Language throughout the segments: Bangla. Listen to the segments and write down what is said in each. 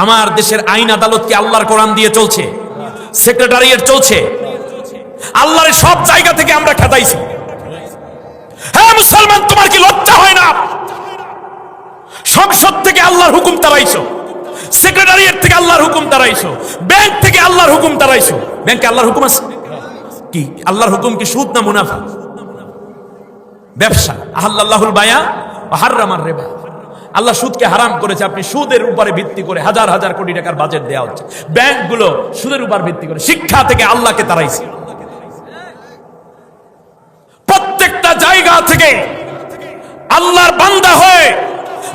আমার দেশের আইন আদালত কি আল্লাহর কোরআন দিয়ে চলছে? সেক্রেটারিয়েট চলছে? আল্লাহর সব জায়গা থেকে আমরা খেদাইছি। হ্যাঁ মুসলমান, তোমার কি লজ্জা হয় না? সংসদ থেকে আল্লাহর হুকুম তাড়াইছো, সেক্রেটারিয়েট থেকে আল্লাহর হুকুম তাড়াইছো, ব্যাংক থেকে আল্লাহর হুকুম তাড়াইছো। ব্যাংকে আল্লাহর হুকুম আছে কি? আল্লাহর হুকুম কি সুদ না মুনাফা? ব্যবসা। আহাল্লাহুল বায়া ওয়া হাররামার রিবা। আল্লাহ সুদকে হারাম করেছে। আপনি সুদের উপরে ভিত্তি করে হাজার হাজার কোটি টাকার বাজেট দেওয়া হচ্ছে। ব্যাংকগুলো সুদের উপর ভিত্তি করে। শিক্ষা থেকে আল্লাহকে তাড়াইছে। প্রত্যেকটা জায়গা থেকে আল্লাহর বান্দা হয়ে,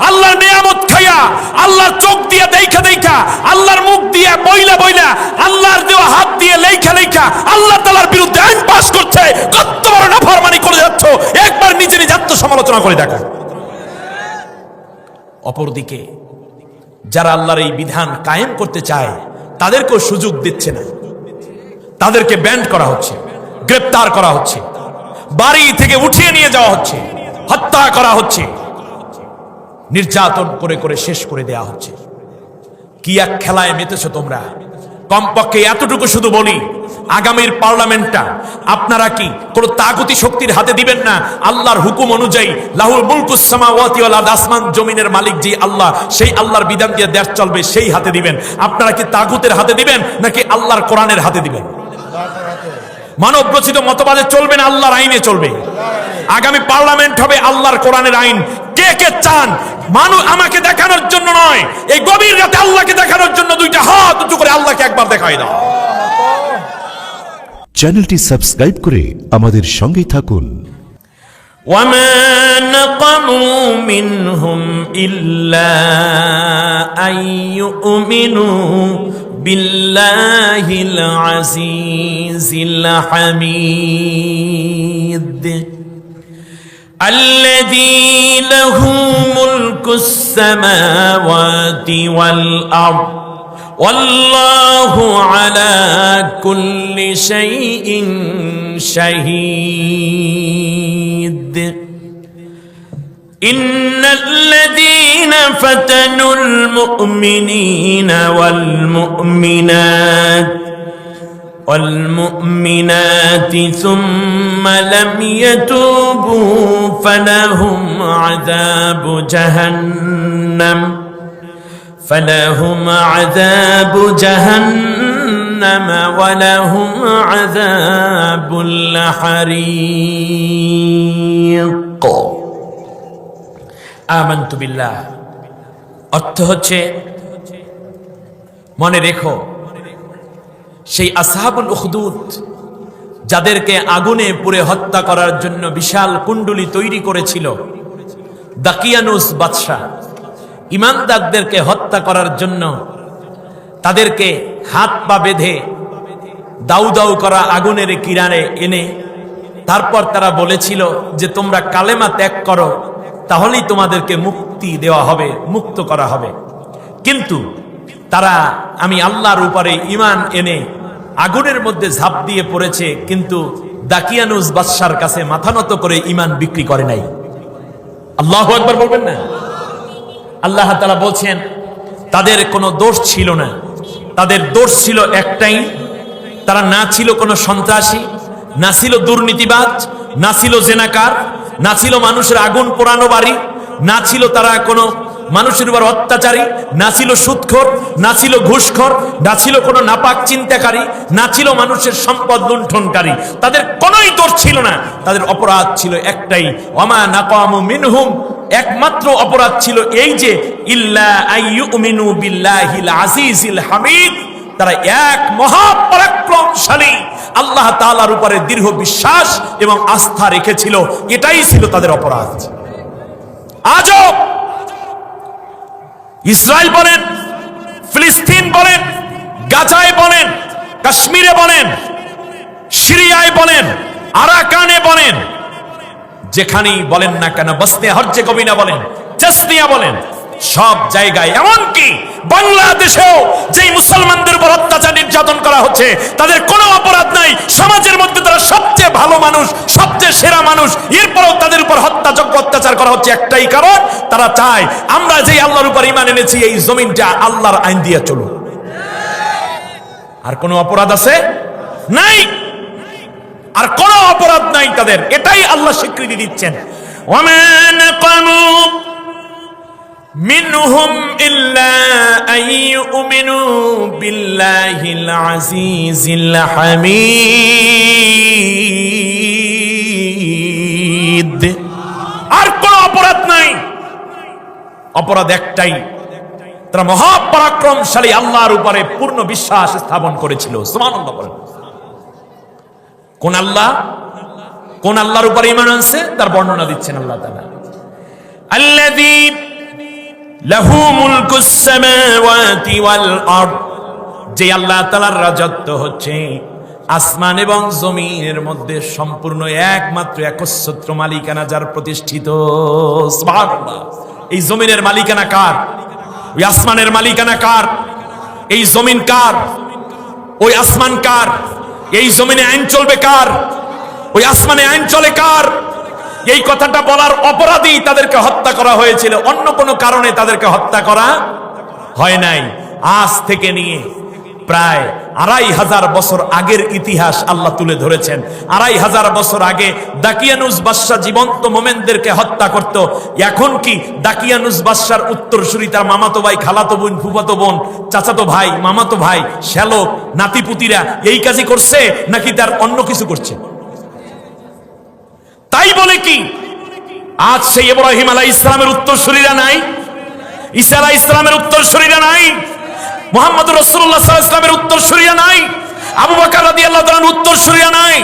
আল্লাহর নিয়ামত খাইয়া, আল্লাহর চোখ দিয়ে দেখা দেখা, আল্লাহর মুখ দিয়ে বইলা বইলা, আল্লাহর দেওয়া হাত দিয়ে লেখা লেখা আল্লাহ তাআলার বিরুদ্ধে আইন পাস করছে। কত বড় নাফরমানি করে যাচ্ছ, একবার নিজে নিজে আত্মসমালোচনা করে দেখো। অপরদিকে যারা আল্লাহর এই বিধান কায়েম করতে চায় তাদেরকেও সুযোগ দিচ্ছে না। তাদেরকে ব্যান্ড করা হচ্ছে, গ্রেপ্তার করা হচ্ছে, বাড়ি থেকে উঠিয়ে নিয়ে যাওয়া হচ্ছে, হত্যা করা হচ্ছে, নির্যাতন করে করে শেষ করে দেয়া হচ্ছে। কি এক খেলায় মেতেছো তোমরা। কমপক্ষে এতটুকু শুধু বলি, আগামীর পার্লামেন্টটা আপনারা কি কোন তাগুতি শক্তির হাতে দিবেন না। আল্লাহর হুকুম অনুযায়ী লাহুল মুলকুস সামাওয়াতি ওয়াল আরদ, আসমান জমিনের মালিক যে আল্লাহ, সেই আল্লাহর বিধান দিয়ে দেশ চলবে, সেই হাতে দিবেন। আপনারা কি তাগুতের হাতে দিবেন নাকি আল্লাহর কোরআনের হাতে দিবেন? মানব রচিত মতবাদে চলবে না, আল্লাহর আইনে চলবে। আগামী পার্লামেন্ট হবে আল্লাহর কোরআনের আইন। কে কে চান মানুষ আমাকে দেখানোর জন্য নয়, এই গভীর রাতে আল্লাহকে দেখানোর জন্য দুইটা হাত উঁচু করে আল্লাহকে একবার দেখাই দাও। চ্যানেলটি সাবস্ক্রাইব করে আমাদের সঙ্গেই থাকুন। وما نقموا منهم إلا أن يؤمنوا بالله العزيز الحميد الذي له ملك السماوات والأرض والله على كل شيء شهيد إن الذين فتنوا المؤمنين والمؤمنات ثم لم يتوبوا فلهم عذاب جهنم ولهم عذاب الحريق আমানতু বিল্লাহ অর্থ হচ্ছে, মনে রেখো সেই আসহাবুল উখদুদ যাদেরকে আগুনে পুড়ে হত্যা করার জন্য বিশাল কুণ্ডলী তৈরি করেছিল দাকিয়ানুস বাদশা, ঈমানদারদেরকে হত্যা করার জন্য তাদেরকে হাত পা বেঁধে দাউ দাউ করা আগুনের কিনারে এনে তারপর তারা বলেছিল যে তোমরা কালেমা ত্যাগ করো, তাহলেই তোমাদেরকে মুক্তি দেওয়া হবে, মুক্ত করা হবে। কিন্তু তারা আমি আল্লাহর উপরে ঈমান এনে আগুনের মধ্যে ঝাঁপ দিয়ে পড়েছে, কিন্তু দাকিয়ানুস বাদশার কাছে মাথা নত করে ঈমান বিক্রি করে নাই। আল্লাহু আকবার বলবেন না? আল্লাহ তাআলা বলছেন তাদের কোনো দোষ ছিল না। তাদের দোষ ছিল একটাই, তারা না ছিল কোনো সন্ত্রাসী, না ছিল দুর্নীতিবাজ, না ছিল জেনাকার, না ছিল মানুষের আগুন পোড়ানো বাড়ি, না ছিল তারা কোনো মানুষের উপর অত্যাচারী, না ছিল সুদখোর, না ছিল ঘুষখোর, না ছিল কোনো নাপাক চিন্তাকারী, না ছিল মানুষের সম্পদ লুণ্ঠনকারী। তাদের কোনোই দোষ ছিল না। তাদের অপরাধ ছিল একটাই, ওয়ামা নাকামু মিনহুম, একমাত্র অপরাধ ছিল এই যে ইল্লা আইয়ুমিনু বিল্লাহিল আজিজিল হামিদ, তারা এক মহাপরাক্রমশালী আল্লাহ তাআলার উপরে দৃঢ় বিশ্বাস এবং আস্থা রেখেছিল। এটাই ছিল তাদের অপরাধ। আজও ইসরায়েল বলেন, ফিলিস্তিন বলেন, গাজায় বলেন, কাশ্মীরে বলেন, সিরিয়ায় বলেন, আরাকানে বলেন, যেখানেই বলেন না কেন, বসনিয়া হার্জেগোভিনা বলেন, চেচনিয়া বলেন, সব জায়গায়, এমনকি বাংলাদেশেও যেই মুসলমানদের উপর অত্যাচার নির্যাতন করা হচ্ছে, তাদের কোনো অপরাধ নাই, সমাজের মধ্যে তারা সবচেয়ে ভালো মানুষ, সবচেয়ে সেরা মানুষ, এরপরেও তাদের উপর হত্যাযোগ্য অত্যাচার করা হচ্ছে একটাই কারণ, তারা চায় আমরা যেই আল্লাহর উপর ঈমান এনেছি এই জমিনটা আল্লাহর আইন দিয়ে চলুক। আর কোনো অপরাধ আছে? নাই। আর কোনো অপরাধ নাই তাদের, এটাই আল্লাহ স্বীকৃতি দিচ্ছেন। ওয়ামা নাকামু মিনহুম ইল্লা আইয়ুমিনু বিল্লাহিল আজিজিল হামিদ। আর কোনো অপরাধ নাই, অপরাধ একটাই, তারা মহাপরাক্রমশালী আল্লাহর উপরে পূর্ণ বিশ্বাস স্থাপন করেছিল। সুবহানাল্লাহ বলেন। কোন আল্লাহ? কোন আল্লাহর উপরে ঈমান আনছে তার বর্ণনা দিচ্ছেন আল্লাহ তাআলা। আল্লাযী লাহু মুলকুস সামাওয়াতি ওয়াল আরদ, যে আল্লাহ তাআলার রাজত্ব হচ্ছে আসমান এবং জমিনের মধ্যে সম্পূর্ণ একমাত্র একচ্ছত্র মালিকানা যার প্রতিষ্ঠিত। সুবহানাল্লাহ। এই জমিনের মালিকানা কার? ওই আসমানের মালিকানা কার? এই জমিন কার? ওই আসমান কার? এই জমিনে আইন চলবে কার? ওই আসমানে আইন চলে কার? এই কথাটা বলার অপরাধী তাদেরকে হত্যা করা হয়েছিল, অন্য কোনো কারণে তাদেরকে হত্যা করা হয় নাই। আজ থেকে নিয়ে প্রায় 2500 বছর আগের ইতিহাস আল্লাহ তুলে ধরেছেন। 2500 বছর আগে দাকিয়ানুস বাদশা জীবন্ত মোমেনদেরকে হত্যা করত। এখন কি দাকিয়ানুস বাদশার উত্তরসূরি তার মামাতো ভাই, খালাতো বোন, ফুফাতো বোন, চাচাতো ভাই, মামাতো ভাই, শ্যালক, নাতিপুতিরা এই কাজই করছে নাকি তার অন্য কিছু করছে? তাই বলে কি আজ সেই ইব্রাহিম আলাইহিস সালামের উত্তরসূরিরা নাই? ঈসা আলাইহিস সালামের উত্তরসূরিরা নাই? মুহাম্মদ রাসূলুল্লাহ সাল্লাল্লাহু আলাইহি ওয়াসাল্লামের উত্তরসূরিরা নাই? আবু বকর রাদিয়াল্লাহু তাআলার উত্তরসূরিরা নাই?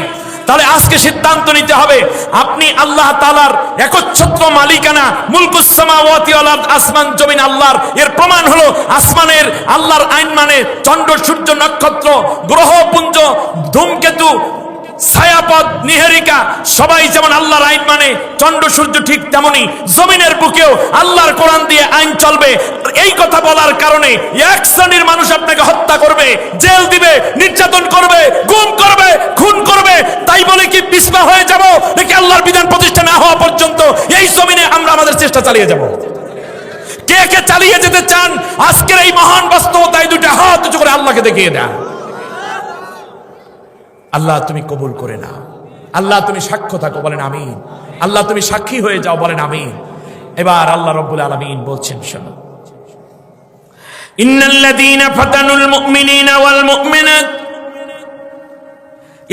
তাহলে আজকে সিদ্ধান্ত নিতে হবে, আপনি আল্লাহ তাআলার একচ্ছত্র মালিকানা, মুলকুস সামাওয়াতি ওয়াল আরদ, আসমান জমিন আল্লাহর। এর প্রমাণ হলো আসমানের আল্লাহর আইন মানে চন্দ্র, সূর্য, নক্ষত্র, গ্রহপুঞ্জ, ধূমকেতু, ছায়াপথ, নিহারিকা সবাই যেমন আল্লাহর আইন মানে, চন্দ্র সূর্য ঠিক তেমনি জমিনের বুকেও আল্লাহর কোরআন দিয়ে আইন চলবে। এই কথা বলার কারণে এক শ্রেণীর মানুষ আপনাকে হত্যা করবে, জেল দিবে, নির্যাতন করবে, গুম করবে, খুন করবে। তাই বলে কি পিছপা হয়ে যাব নাকি আল্লাহর বিধান প্রতিষ্ঠা না হওয়া পর্যন্ত এই জমিনে আমরা আমাদের চেষ্টা চালিয়ে যাব? কে কে চালিয়ে যেতে চান? আজকের এই মহান বাস্তবতায় দুটো হাত উঁচু করে আল্লাহকে দেখিয়ে দেন। আল্লাহ তুমি কবুল করে নাও, আল্লাহ তুমি সাক্ষ্য থাকো, বলেন আমিন। আল্লাহ তুমি সাক্ষী হয়ে যাও, বলেন আমিন। এবার আল্লাহ রাব্বুল আলামিন বলছেন, শোনো, ইন্নাল্লাযীনা ফাতানুল মুমিনিনা ওয়াল মুমিনাত।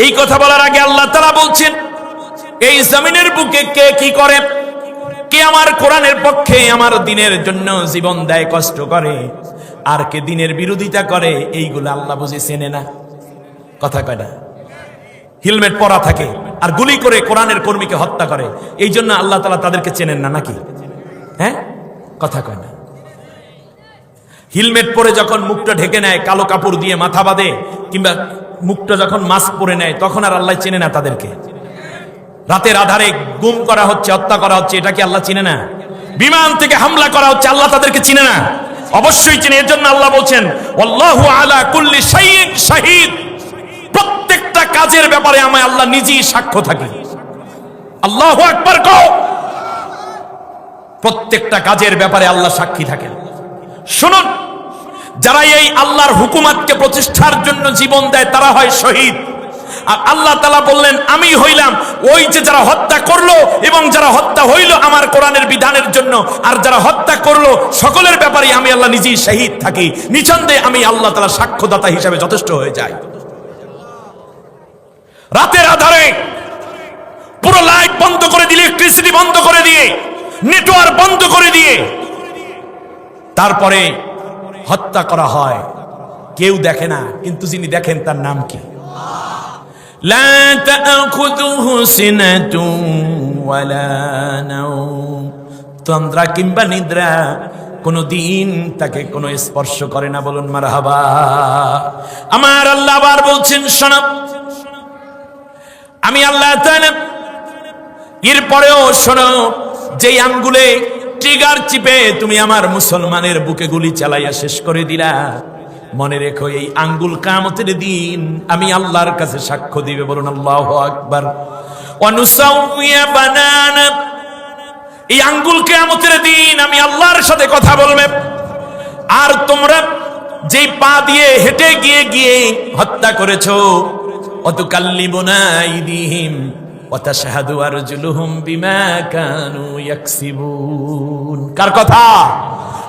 এই কথা বলার আগে আল্লাহ তাআলা বলছেন, এই জমিনের বুকে কে কি করে, কে আমার কোরআনের পক্ষে, আমার দ্বীনের জন্য জীবন দেয়, কষ্ট করে, আর কে দ্বীনের বিরোধিতা করে, এইগুলো আল্লাহ বুঝি চেনে না? কথা কয় না? হেলমেট পরা থাকে আর গুলি করে কোরআনের কর্মীকে হত্যা করে, এই জন্য আল্লাহ তাআলা তাদেরকে চেনেন না নাকি? হ্যাঁ, কথা কয় না? হেলমেট পরে যখন মুখটা ঢেকে নেয়, কালো কাপড় দিয়ে মাথা বাঁধে, কিংবা মুখটা যখন মাস্ক পরে নেয়, তখন আর আল্লাহ চেনে না তাদেরকে? রাতের আধারে গুম করা হচ্ছে, হত্যা করা হচ্ছে, এটা কি আল্লাহ চিনে না? বিমান থেকে হামলা করা হচ্ছে, আল্লাহ তাদেরকে চিনে না? অবশ্যই চিনে। এর জন্য আল্লাহ বলছেন, আল্লাহু আলা কুল্লি শাইইন শাহীদ। প্রত্যেকটা কাজের ব্যাপারে আমি আল্লাহ নিজেই সাক্ষ্য থাকি। আল্লাহু আকবার কও। প্রত্যেকটা কাজের ব্যাপারে আল্লাহ সাক্ষী থাকেন। শুনুন, যারা এই আল্লাহর হুকুমাতকে প্রতিষ্ঠার জন্য জীবন দেয় তারা হয় শহীদ। আর আল্লাহ তাআলা বললেন, আমি হইলাম ওই যে যারা হত্যা করলো এবং যারা হত্যা হইল আমার কোরআনের বিধানের জন্য, আর যারা হত্যা করলো সকলের ব্যাপারে আমি আল্লাহ নিজেই শহীদ থাকি। নিঃসন্দেহে আমি আল্লাহ তাআলা সাক্ষ্যদাতা হিসেবে যথেষ্ট হয়ে যাই। রাতের আধারে পুরো লাইট বন্ধ করে দিয়ে, ইলেকট্রিসিটি বন্ধ করে দিয়ে, নেটওয়ার্ক বন্ধ করে দিয়ে তারপরে হত্যা করা হয়। কেউ দেখে না, কিন্তু যিনি দেখেন তার নাম কি? লা তা'খুযুহু সিনাতুন ওয়ালা নাওম। তন্দ্রা কিংবা নিদ্রা কোনদিন তাকে কোনো স্পর্শ করে না। বলুন মারহাবা। আমার আল্লাহ আবার বলছেন, শোনো, আমি আল্লাহ তাআলা এরপরেও শোনো, যেই আঙ্গুলে ট্রিগার চিপে তুমি আমার মুসলমানের বুকে গুলি চালাইয়া শেষ করে দিলা, মনে রেখো এই আঙ্গুল কিয়ামতের দিন আমি আল্লাহর কাছে সাক্ষ্য দিবে। বলুন আল্লাহু আকবার। ওয়া নুসাউইয়া বানানা, এই আঙ্গুল কিয়ামতের দিন আমি আল্লাহর সাথে কথা বলবে। আর তোমরা যেই পা দিয়ে হেঁটে গিয়ে গিয়ে হত্যা করেছো, অতুকাল্লিবুনা আইদিহিম ওয়া তাশহাদু আরজুলুহুম বিমা কানু ইয়াকসিবুন। কার কথা?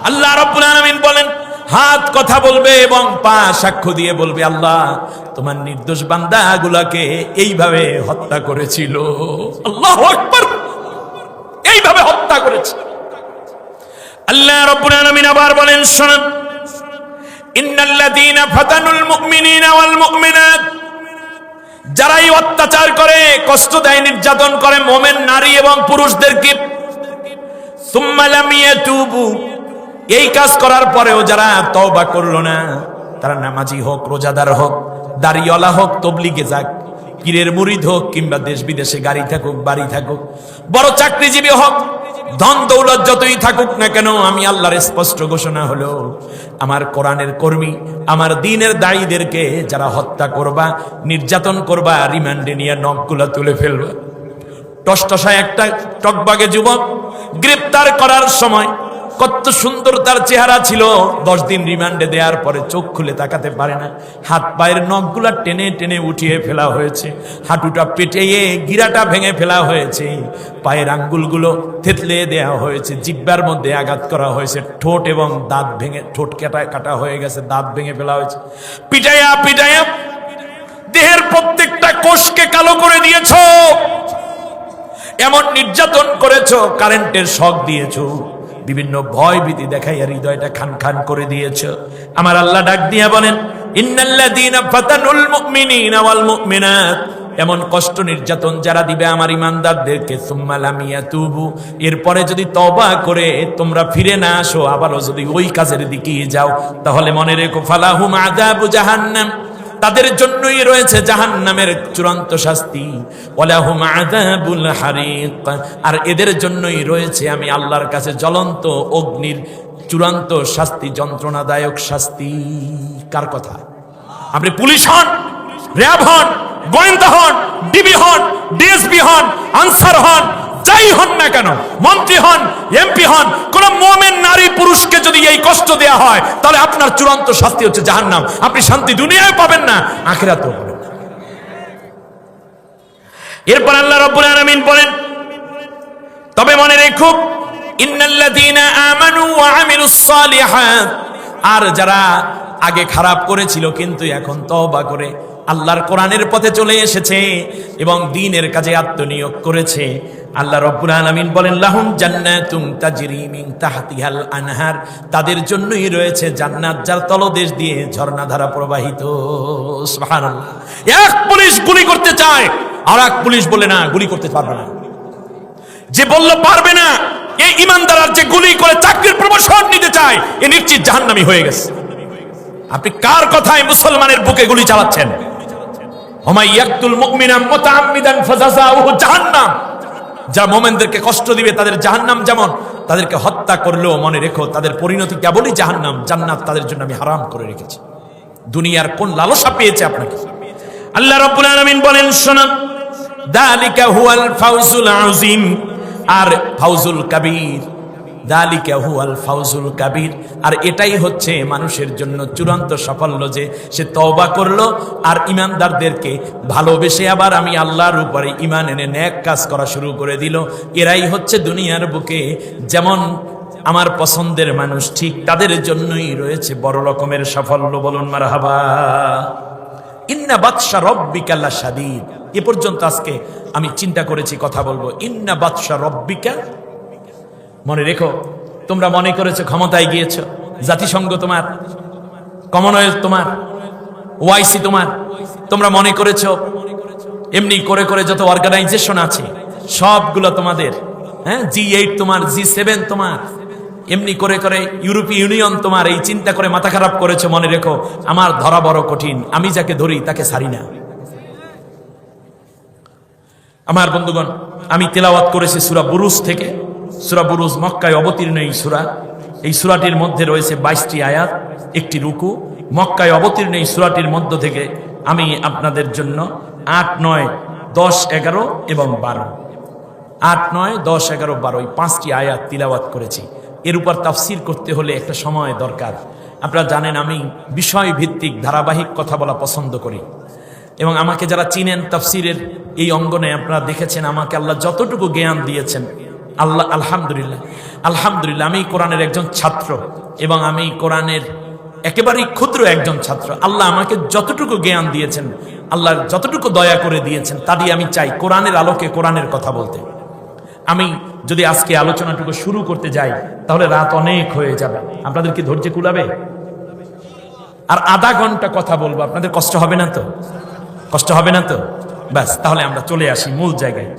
আল্লাহ রাব্বুল আলামিন বলেন, হাত কথা বলবে এবং পা সাক্ষ্য দিয়ে বলবে, আল্লাহ তোমার নির্দোষ বান্দাগুলোকে এইভাবে হত্যা করেছিল। আল্লাহু আকবার, এইভাবে হত্যা করেছে। আল্লাহ রাব্বুল আলামিন আবার বলেন, শুনুন, ইন্নাল্লাযীনা ফাতানুল মুমিনিনা ওয়াল মুমিনাত, যারাই অত্যাচার করে, কষ্ট দেয়, নির্যাতন করে মুমিন নারী এবং পুরুষদেরকে, সুম্মা লাম ইয়াতুবু, এই কাজ করার পরেও যারা তওবা করলো না, তারা নামাজি হোক, রোজাদার হোক, দাড়িওয়ালা হোক, তবলিগে যাক, পীরের মুরিদ হোক, কিংবা দেশ বিদেশে গাড়ি থাকুক, বাড়ি থাকুক, বড় চাকরিজীবী হোক, ধন দৌলত যতই থাকুক না কেন, আমি আল্লাহর স্পষ্ট ঘোষণা হলো, আমার কোরআনের কর্মী, আমার দ্বীনের দায়ীদেরকে যারা হত্যা করবা, নির্যাতন করবা, রিমান্ডে নিয়ে নখগুলা তুলে ফেলবা। টসটসায় একটা টকবাগে যুবক গ্রেপ্তার করার সময় কত সুন্দর তার চেহারা ছিল, 10 দিন রিমান্ডে দেওয়ার পরে চোখ খুলে তাকাতে পারে না, হাত পায়ের নখগুলা টেনে টেনে উঠিয়ে ফেলা হয়েছে, হাঁটুটা পেটিয়ে গিরাটা ভেঙে ফেলা হয়েছে, পায়ের আঙ্গুলগুলো থেতলে দেওয়া হয়েছে, জিহ্বার মধ্যে আঘাত করা হয়েছে, ঠোঁট এবং দাঁত ভেঙে, ঠোঁট কাটা হয়ে গেছে, দাঁত ভেঙে ফেলা হয়েছে, পিটাইয়া পিটাইয়া দেহের প্রত্যেকটা কোষকে কালো করে দিয়েছ, এমন নির্যাতন করেছ, কারেন্টের শক দিয়েছ, বিভিন্ন ভয় ভীতি দেখাইয়া হৃদয়টা খান খান করে দিয়েছ। আমার আল্লাহ ডাক দিয়া বলেন, ইন্নাল্লাযীনা ফাতানুল মুমিনিনা ওয়াল মুমিনাত, এমন কষ্ট নির্যাতন যারা দিবে আমার ইমানদারদেরকে, সুম্মা লাম ইয়াতুবু, এরপরে যদি তওবা করে তোমরা ফিরে না আসো, আবারও যদি ওই কাজের দিকে যাও, তাহলে মনে রেখো, ফালাহুম আযাবু জাহান্নাম, তাদের জন্যই রয়েছে জাহান্নামের চূড়ান্ত শাস্তি, ওয়ালাহুম আযাবুল হারিক, আর এদের জন্যই রয়েছে আমি আল্লাহর কাছে জ্বলন্ত অগ্নির চূড়ান্ত শাস্তি, যন্ত্রণাদায়ক শাস্তি। কার কথা? আপনি পুলিশ হন, র্যাব হন, গোয়েন্দা হন, ডিবি হন, ডিএসপি হন, আনসার হন, যাই হন না কেন, মন্ত্রী হন, এমপি হন, কোন মুমিন নারী পুরুষকে যদি এই কষ্ট দেয়া হয়, তাহলে আপনার চূড়ান্ত শাস্তি হচ্ছে জাহান্নাম। আপনি শান্তি দুনিয়ায় পাবেন না, আখিরাতেও পাবেন না। এরপর আল্লাহ রাব্বুল আলামিন বলেন, তবে মনে রেখো, ইন্নাল্লাযীনা আমানু ওয়া আমিলুস সালিহাত, আর যারা আগে খারাপ করেছিল কিন্তু এখন তওবা করে আল্লাহর কোরআনের পথে চলে এসেছে এবং দ্বীনের কাজে আত্মনিয়োগ করেছে, আল্লাহ রাব্বুল আলামিন বলেন, লাহুম জান্নাতুন তাজরি মিন তাহতিহাল আনহার, তাদের জন্যই রয়েছে জান্নাত যার তলদেশ দিয়ে ঝর্ণাধারা প্রবাহিত। সুবহানাল্লাহ। এক পুলিশ গুলি করতে চায়, আর এক পুলিশ বলে না, গুলি করতে পারবে না। যে বলল পারবে না, এই ইমানদার আর যে গুলি করে চাকরির প্রমোশন নিতে চায়, এ নিশ্চিত জাহান্নামী হয়ে গেছে। আপনি কার কথায় মুসলমানের বুকে গুলি চালাচ্ছেন? ওমাই ইয়াকতুল মুমিনা মুতাআম্মিদান ফাজাযাউহু জাহান্নাম, যারা মুমিনদেরকে কষ্ট দিবে তাদের জাহান্নাম যেমন, তাদেরকে হত্যা করলেও মনে রেখো তাদের পরিণতি কেবলই জাহান্নাম। জান্নাত তাদের জন্য আমি হারাম করে রেখেছি। দুনিয়ার কোন লালসা পেয়েছে আপনাকে? আল্লাহ রাব্বুল আলামিন বলেন, শুনুন, যালিকা হুয়াল ফাউজুল আযীম, আর ফাউজুল কাবীর, যালিকা হুয়াল ফাউজুল কাবীর, আর এটাই হচ্ছে মানুষের জন্য চূড়ান্ত সাফল্য, যে সে তওবা করলো আর ইমানদারদেরকে ভালোবেসে আবার আমি আল্লাহর উপরে ঈমান এনে নেক কাজ করা শুরু করে দিল। এরাই হচ্ছে দুনিয়ার বুকে যেমন আমার পছন্দের মানুষ, ঠিক তাদের জন্যই রয়েছে বড় রকমের সাফল্য। বলুন মারহাবা। ইন্না বাতশা রব্বিকা লাশাদীদ, এ পর্যন্ত আজকে আমি চিন্তা করেছি কথা বলবো। ইন্না বাতশা রব্বিকা, মনে রেখো, তোমরা মনে করেছো ক্ষমতায় গিয়েছো, জাতিসংঘ তোমার, কমনওয়েলথ তোমার, ওআইসি তোমার, তোমরা মনে করেছো এমনি করে করে যত অর্গানাইজেশন আছে সবগুলো তোমাদের, হ্যাঁ, G8 তোমার, G7 তোমার, এমনি করে করে ইউরোপীয় ইউনিয়ন তোমার, এই চিন্তা করে মাথা খারাপ করেছো। মনে রেখো, আমার ধরা বড় কঠিন, আমি যাকে ধরি তাকে ছাড়ি না। আমার বন্ধুগণ, আমি তেলাওয়াত করেছি সূরা বুরুজ থেকে। সূরা বুরুজ মক্কায় অবতীর্ণ এই সূরা, এই সূরাটির মধ্যে রয়েছে 22টি আয়াত, একটি রুকু। মক্কায় অবতীর্ণ এই সূরাটির মধ্য থেকে আমি আপনাদের জন্য 8, 9, 10, 11 এবং 12, 8, 9, 10, 11, 12 এই 5টি আয়াত তিলাওয়াত করেছি। এর উপর তাফসীর করতে হলে একটা সময় দরকার। আপনারা জানেন আমি বিষয় ভিত্তিক ধারাবাহিক কথা বলা পছন্দ করি, এবং আমাকে যারা চিনেন তাফসীরের এই অঙ্গনে আপনারা দেখেছেন আমাকে আল্লাহ যতটুকু জ্ঞান দিয়েছেন, আল্লাহ আলহামদুলিল্লাহ আমি কোরআনের একজন ছাত্র, এবং আমি কোরআনের একেবারেই ক্ষুদ্র একজন ছাত্র। আল্লাহ আমাকে যতটুকু জ্ঞান দিয়েছেন, আল্লাহ যতটুকু দয়া করে দিয়েছেন, তা দিয়ে আমি চাই কোরআনের আলোকে কোরআনের কথা বলতে। আমি যদি আজকে আলোচনাটুকু শুরু করতে যাই তাহলে রাত অনেক হয়ে যাবে। আপনাদের কি ধৈর্য কুলাবে? আর আধা ঘন্টা কথা বলবো, আপনাদের কষ্ট হবে না তো? কষ্ট হবে না তো? ব্যাস, তাহলে আমরা চলে আসি মূল জায়গায়।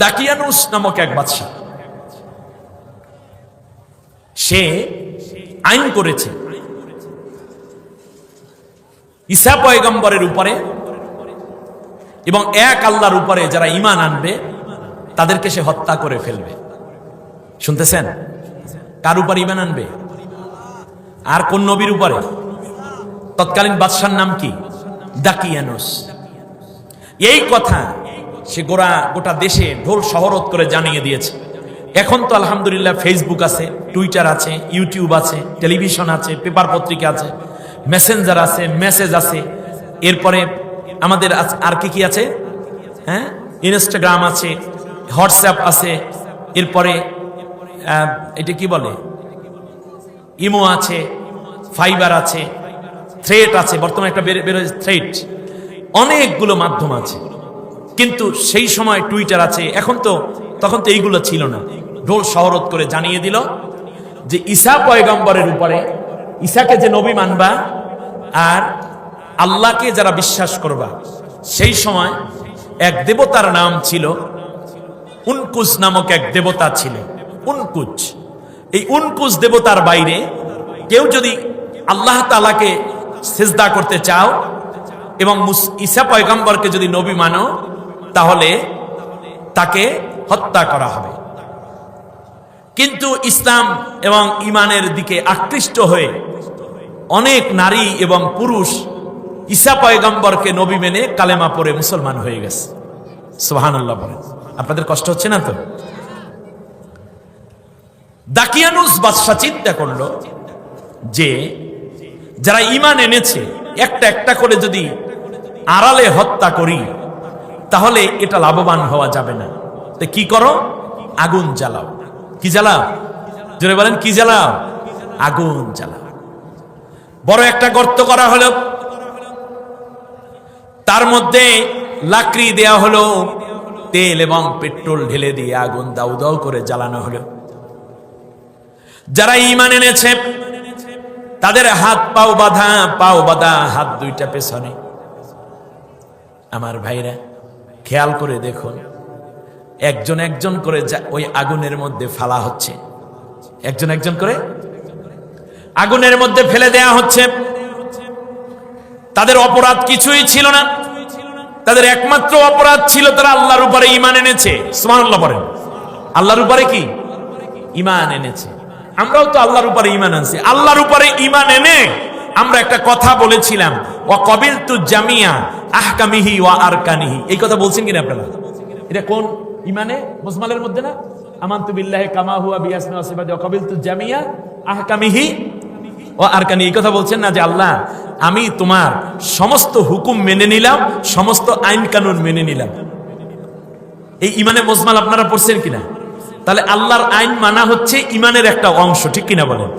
দাকিয়ানুস নামক এক বাদশা, সে আইন করেছে ঈসা পয়গম্বরের উপরে এবং এক আল্লাহর উপরে যারা ঈমান আনবে তাদেরকে সে হত্যা করে ফেলবে। শুনতেছেন? কার উপর ঈমান আনবে? আর কোন নবীর উপরে? তৎকালীন বাদশার নাম কি? দাকিয়ানুস। এই কথা সে গোটা দেশে ঢোল শহরত করে জানিয়ে দিয়েছে। এখন তো আলহামদুলিল্লাহ ফেসবুক আছে, টুইটার আছে, ইউটিউব আছে, টেলিভিশন আছে, পেপার পত্রিকা আছে, মেসেঞ্জার আছে, মেসেজ আছে, এরপরে আমাদের আর কি আছে, হ্যাঁ, ইনস্টাগ্রাম আছে, হোয়াটসঅ্যাপ আছে, এরপরে এটা কি বলে, ইমো আছে, ফাইবার আছে, থ্রেড আছে, বর্তমানে একটা বেরোয় থ্রেড, অনেকগুলো মাধ্যম আছে। কিন্তু সেই সময় টুইটার আছে, তখন তো এইগুলো ছিল না। ঢোল শহরত করে জানিয়ে দিল যে ঈসা পয়গম্বরের উপরে, ঈসাকে যে নবী মানবা আর আল্লাহকে যারা বিশ্বাস করবা, সেই সময় এক দেবতার নাম ছিল উনকুস নামক এক দেবতা ছিল, উনকুচ। এই উনকুচ দেবতার বাইরে কেউ যদি আল্লাহ তাআলাকে সিজদা করতে চাও এবং ঈসা পয়গম্বরকে যদি নবী মানো তাহলে তাকে হত্যা করা হবে। কিন্তু ইসলাম এবং ঈমানের দিকে আকৃষ্ট হয়ে অনেক নারী এবং পুরুষ ঈসা পয়গম্বরকে নবী মেনে কালেমা পড়ে মুসলমান হয়ে গেছে। সুবহানাল্লাহ বলেন। আপনাদের কষ্ট হচ্ছে না তো? দাকিয়ানুস বাদশা চিন্তা করলো যে যারা ঈমান এনেছে একটা একটা করে যদি আড়ালে হত্যা করি তাহলে এটা লাভবান হওয়া যাবে না। তো কি করো? আগুন জ্বালাও। কি জ্বালাও? জোরে বলেন, কি জ্বালাও? আগুন জ্বালাও। বড় একটা গর্ত করা হলো, তার মধ্যে লাকড়ি দেয়া হলো, তেল এবং পেট্রোল ঢেলে দিয়ে আগুন দাউ দাউ করে জ্বালানো হলো। যারা ঈমান এনেছে তাদের হাত পাও বাঁধা, হাত দুইটা পেছনে। আমার ভাইরা খেয়াল করে দেখুন, একজন একজন করে ওই আগুনের মধ্যে ফেলা হচ্ছে, একজন একজন করে আগুনের মধ্যে ফেলে দেয়া হচ্ছে। তাদের অপরাধ কিছুই ছিল না, তাদের একমাত্র অপরাধ ছিল তারা আল্লাহর উপরে ঈমান এনেছে। সুবহানাল্লাহ বলেন। আল্লাহর উপরে কি? ঈমান এনেছে। আমরাও তো আল্লাহর উপরে ঈমান আনছি। আল্লাহর উপরে ঈমান এনে আমরা একটা কথা বলেছিলাম, ওয়া ক্বাবিলতু জামিয়া আহকামিহি ওয়া আরকানিহি। এই কথা বলছেন কিনা আপনারা? এটা কোন ঈমানে? মুজমালের মধ্যে না? আমানতু বিল্লাহি কামা হুয়া বিআসমি ওয়া সিফাতি ওয়া ক্বাবিলতু জামিয়া আহকামিহি ওয়া আরকানি। এই কথা বলছেন না যে আল্লাহ আমি তোমার সমস্ত হুকুম মেনে নিলাম, সমস্ত আইন কানুন মেনে নিলাম। এই ঈমানে মুজমাল আপনারা পড়ছেন কিনা? তাহলে আল্লাহর আইন মানা হচ্ছে ঈমানের একটা অংশ, ঠিক কিনা বলেন?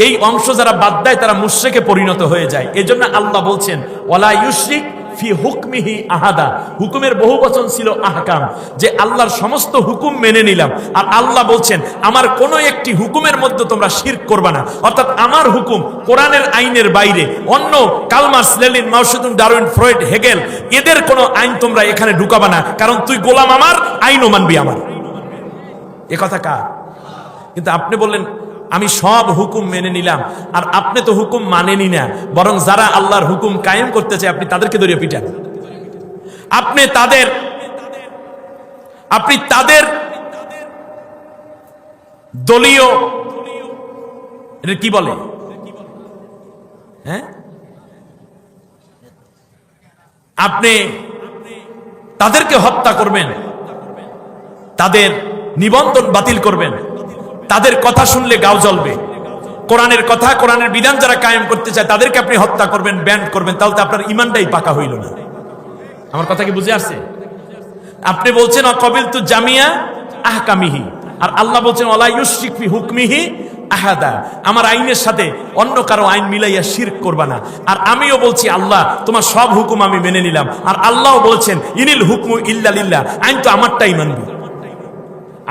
এই অংশ যারা বাদ দেয় তারা মুশরিকে পরিণত হয়ে যায়। এজন্য আল্লাহ বলছেন ওয়ালা ইউশরিক ফি হুকমিহি আহাদা। হুকুমের বহুবচন ছিল আহকাম, যে আল্লাহর সমস্ত হুকুম মেনে নিলাম। আর আল্লাহ বলছেন আমার কোনো একটি হুকুমের মধ্যে তোমরা শিরক করবা না। অর্থাৎ আমার হুকুম কোরআনের আইনের বাইরে অন্য কালমার্স, লেনিন, মাওসেতুং, ডারউইন, ফ্রয়েড, হেগেল এদের কোনো আইন তোমরা এখানে ঢুকাবা না, কারণ তুই গোলাম আমার, আইনও মানবি আমার। এ কথা কার? কিন্তু আপনি বললেন আমি সব হুকুম মেনে নিলাম, আর আপনি তো হুকুম মানেনি না, বরং যারা আল্লাহর হুকুম কায়েম করতে চায় আপনি তাদেরকে ধরে পিটান। আপনি তাদের দলীয়, এটা কি বলে, হ্যাঁ, আপনি তাদেরকে হত্যা করবেন, তাদের নিবন্ধন বাতিল করবেন, তাদের কথা শুনলে গাও জ্বলবে, কোরআনের কথা, কোরআনের বিধান যারা কায়েম করতে চায় তাদেরকে আপনি হত্যা করবেন, ব্যান্ড করবেন, তাহলে তো আপনার ইমানটাই পাকা হইল না। আমার কথা কি বুঝে আসছে? আপনি বলছেন অকবিলতু জামিয়া আহকামিহি, আর আল্লাহ বলছেন ওয়ালা ইউশরিক ফি হুকমিহি আহাদা, আমার আইনের সাথে অন্য কারো আইন মিলাইয়া শিরক করবা না। আর আমিও বলছি আল্লাহ তোমার সব হুকুম আমি মেনে নিলাম, আর আল্লাহও বলছেন ইনিল হুকমু ইল্লা লিল্লাহ, আইন তো আমারটাই মানবি।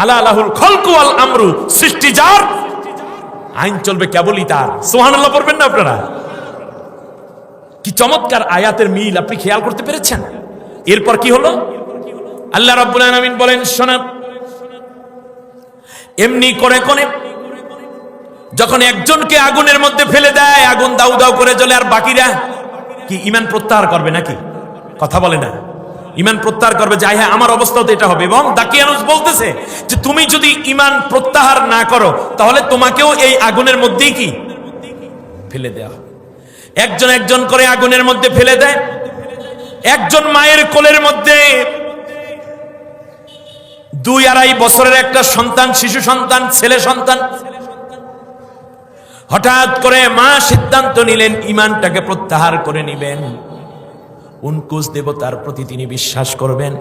আলা আলাহুল খলকু ওয়াল আমরু, সৃষ্টি যার, আইন চলবে কেবলই তার। সুবহানাল্লাহ পড়বেন না আপনারা? কি চমৎকার আয়াতের মিল আপনি খেয়াল করতে পেরেছেন? এরপর কি হলো? আল্লাহ রাব্বুল আলামিন বলেন শোনা, এমনি করে করে যখন একজনকে আগুনের মধ্যে ফেলে দেয়, আগুন দাউ দাউ করে জ্বলে, আর বাকিরা কি ঈমান প্রত্যাহার করবে নাকি? কথা বলে না, ঈমান প্রত্যাহার করবে যে হ্যাঁ আমার অবস্থাও তো এটা হবে। এবং দাকিয়ানুস বলতেছে যে তুমি যদি ঈমান প্রত্যাহার না করো তাহলে তোমাকেও এই আগুনের মধ্যেই কি ফেলে দেওয়া হবে। একজন একজন করে আগুনের মধ্যে ফেলে দেয়। একজন মায়ের কোলের মধ্যে 2-2.5 বছরের একটা সন্তান, শিশু সন্তান, ছেলে সন্তান। হঠাৎ করে মা সিদ্ধান্ত নিলেন ঈমানটাকে প্রত্যাহার করে নিবেন, উনকুস দেবতার প্রতি তিনি বিশ্বাস করবেন,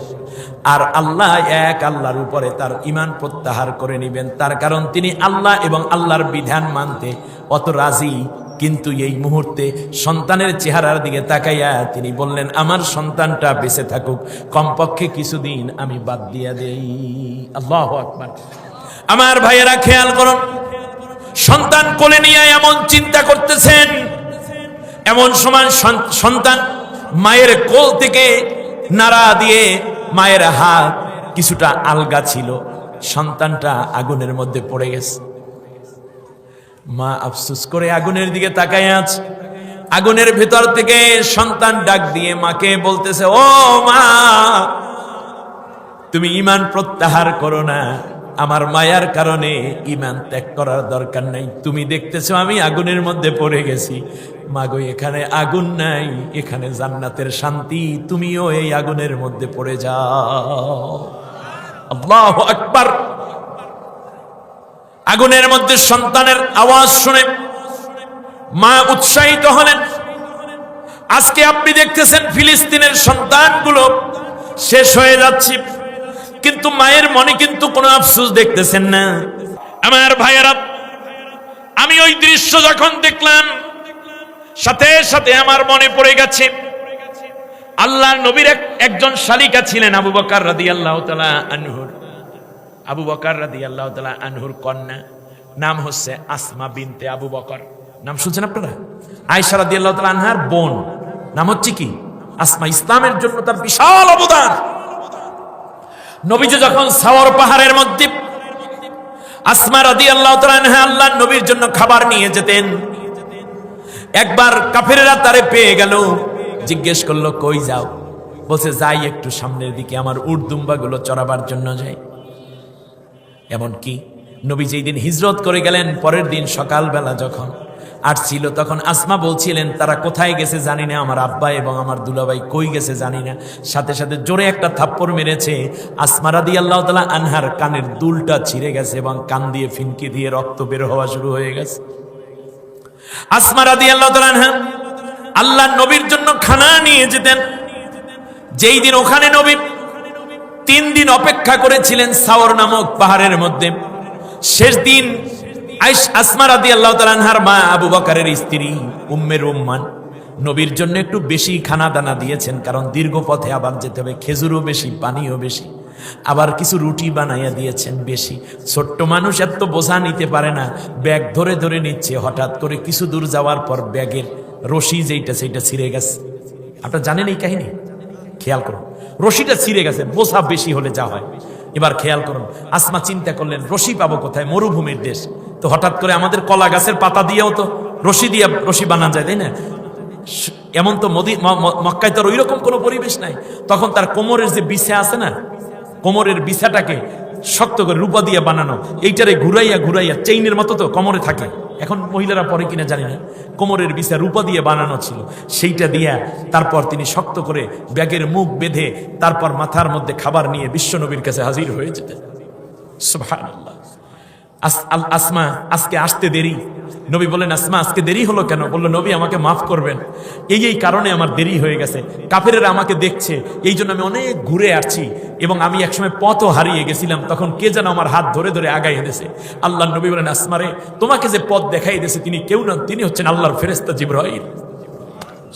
আর আল্লাহ এক আল্লাহর উপরে তার ঈমান প্রত্যাহার করে নিবেন। তার কারণ তিনি আল্লাহ এবং আল্লাহর বিধান মানতে অত রাজি। কিন্তু এই মুহূর্তে সন্তানের চেহারার দিকে তাকাইয়া তিনি বললেন আমার সন্তানটা বেঁচে থাকুক, কমপক্ষে কিছুদিন আমি বাদ দিয়া দেই। আল্লাহু আকবার। আমার ভাইয়েরা খেয়াল করুন, সন্তান কোলে নিয়ে এমন চিন্তা করতেছেন, এমন সময় সন্তান মায়ের কোল থেকে নাড়া দিয়ে, মায়ের হাত কিছুটা আলগা ছিল, সন্তানটা আগুনের মধ্যে পড়ে গেছে। মা আফসোস করে আগুনের দিকে তাকায় আছে। আগুনের ভেতর থেকে সন্তান ডাক দিয়ে মাকে বলতেছে, ও মা, তুমি ঈমান প্রত্যাহার করো না, আমার মায়ার কারণে ঈমান ত্যাগ করার দরকার নাই। তুমি দেখতেছো আমি আগুনের মধ্যে পড়ে গেছি, মাগো এখানে আগুন নাই, এখানে জান্নাতের শান্তি, তুমিও এই আগুনের মধ্যে পড়ে যাও। আল্লাহু আকবার। আগুনের মধ্যে সন্তানের আওয়াজ শুনে মা উৎসাহিত হলেন। আজকে আপনি দেখতেছেন ফিলিস্তিনের সন্তানগুলো শেষ হয়ে যাচ্ছে, কিন্তু মায়ের মনে কিন্তু কোনো আফসোস দেখতেছেন না। আমার ভাইয়েরা, আমি ওই দৃশ্য যখন দেখলাম সাথে সাথে আমার মনে পড়ে গেছে আল্লাহর নবীর একজন শালিকা ছিলেন আবু বকর রাদিয়াল্লাহু তাআলা আনহুর। আবু বকর রাদিয়াল্লাহু তাআলা আনহুর কন্যা নাম হচ্ছে আসমা বিনতে আবু বকর। নাম শুনছেন আপনারা? আয়েশা রাদিয়াল্লাহু তাআলা আনহার বোন নাম হচ্ছে কি আসমা। ইসলামের জন্য তার বিশাল অবদান। নবীজি যখন সাওয়ার পাহাড়ের মধ্যে আসমা রাদিয়াল্লাহু তাআলা আনহা আল্লাহর নবীর জন্য খাবার নিয়ে যেতেন, একবার কাফেররা তারে পেয়ে গেল, জিজ্ঞেস করলো কই যাও? বলছে যাই একটু সামনের দিকে, আমার উট দুম্বাগুলো চড়াবার জন্য যাই। এমনকি নবী যেই দিন হিজরত করে গেলেন, পরের দিন সকালবেলা যখন আসছিল তখন আসমা বলছিলেন তারা কোথায় গেছে জানি না, আমার আব্বা এবং আমার দুলাভাই কই গেছে জানি না। সাথে সাথে জোরে একটা থাপ্পড় মেরেছে। আসমা রাদিয়াল্লাহু তাআলা আনহার কানের দুলটা ছিঁড়ে গেছে এবং কান দিয়ে ফিনকি দিয়ে রক্ত বের হওয়া শুরু হয়ে গেছে। আসমা রাদিয়াল্লাহু তাআলা আনহা আল্লাহর নবীর জন্য খানা নিয়ে যেতেন। যেই দিন ওখানে নবী 3 দিন অপেক্ষা করেছিলেন সাওর নামক পাহাড়ের মধ্যে, শেষ দিন আসমা রাদিয়াল্লাহু তাআলা আনহার মা আবু বকরের স্ত্রী উম্মে রুম্মান নবীর জন্য একটু বেশি খানা দানা দিয়েছেন, কারণ দীর্ঘ পথে আবার যেতে হবে, খেজুরও বেশি, পানিও বেশি, আবার কিছু রুটি বানাইয়া দিয়েছেন বেশি। ছোট্ট মানুষ এত বোঝা নিতে পারে না, ব্যাগ ধরে ধরে নিচ্ছে। হঠাৎ করে কিছু দূর যাওয়ার পর ব্যাগের রশি যেইটা সেইটা ছিঁড়ে গেছে। আপনারা জানেন এই কাহিনী? খেয়াল করুন, রশিটা ছিঁড়ে গেছে, বোঝা বেশি হলে যা হয়। এবার খেয়াল করুন, আসমা চিন্তা করলেন রশি পাবো কোথায়, মরুভূমির দেশ তো, হঠাৎ করে আমাদের কলা গাছের পাতা দিয়েও তো রশি বানানো যায়, তাই না? এমন তো মক্কায় তো ওইরকম কোনো পরিবেশ নাই। তখন তার কোমরের যে বিছা আছে না, কোমরের বিছাটাকে শক্ত করে রূপা দিয়ে বানানো, এইটারে ঘুরাইয়া ঘুরাইয়া চেইনের মতো তো কোমরে থাকে, এখন মহিলারা পরে কিনা জানি না, কোমরের বিছা রূপা দিয়ে বানানো ছিল, সেইটা দিয়া তারপর তিনি শক্ত করে ব্যাগের মুখ বেঁধে তারপর মাথার মধ্যে খাবার নিয়ে বিশ্বনবীর কাছে হাজির হয়ে যেতেন। সুবহানাল্লাহ। আসমা, আজকে আসতে দেরি। নবী বলেন, আসমা আজকে দেরি হলো কেন? বলল, নবী আমাকে মাফ করবেন, এই কারণে আমার দেরি হয়ে গেছে, কাফেরেরা আমাকে দেখছে, এই জন্য আমি অনেক ঘুরে আসছি, এবং আমি একসময় পথও হারিয়ে গেছিলাম, তখন কে যেন আমার হাত ধরে ধরে আগাই দিয়েছে। আল্লাহ নবী বলেন, আসমারে তোমাকে যে পথ দেখাই দিয়েছে তিনি কেউ নন, তিনি হচ্ছেন আল্লাহর ফেরেশতা জিবরাইল।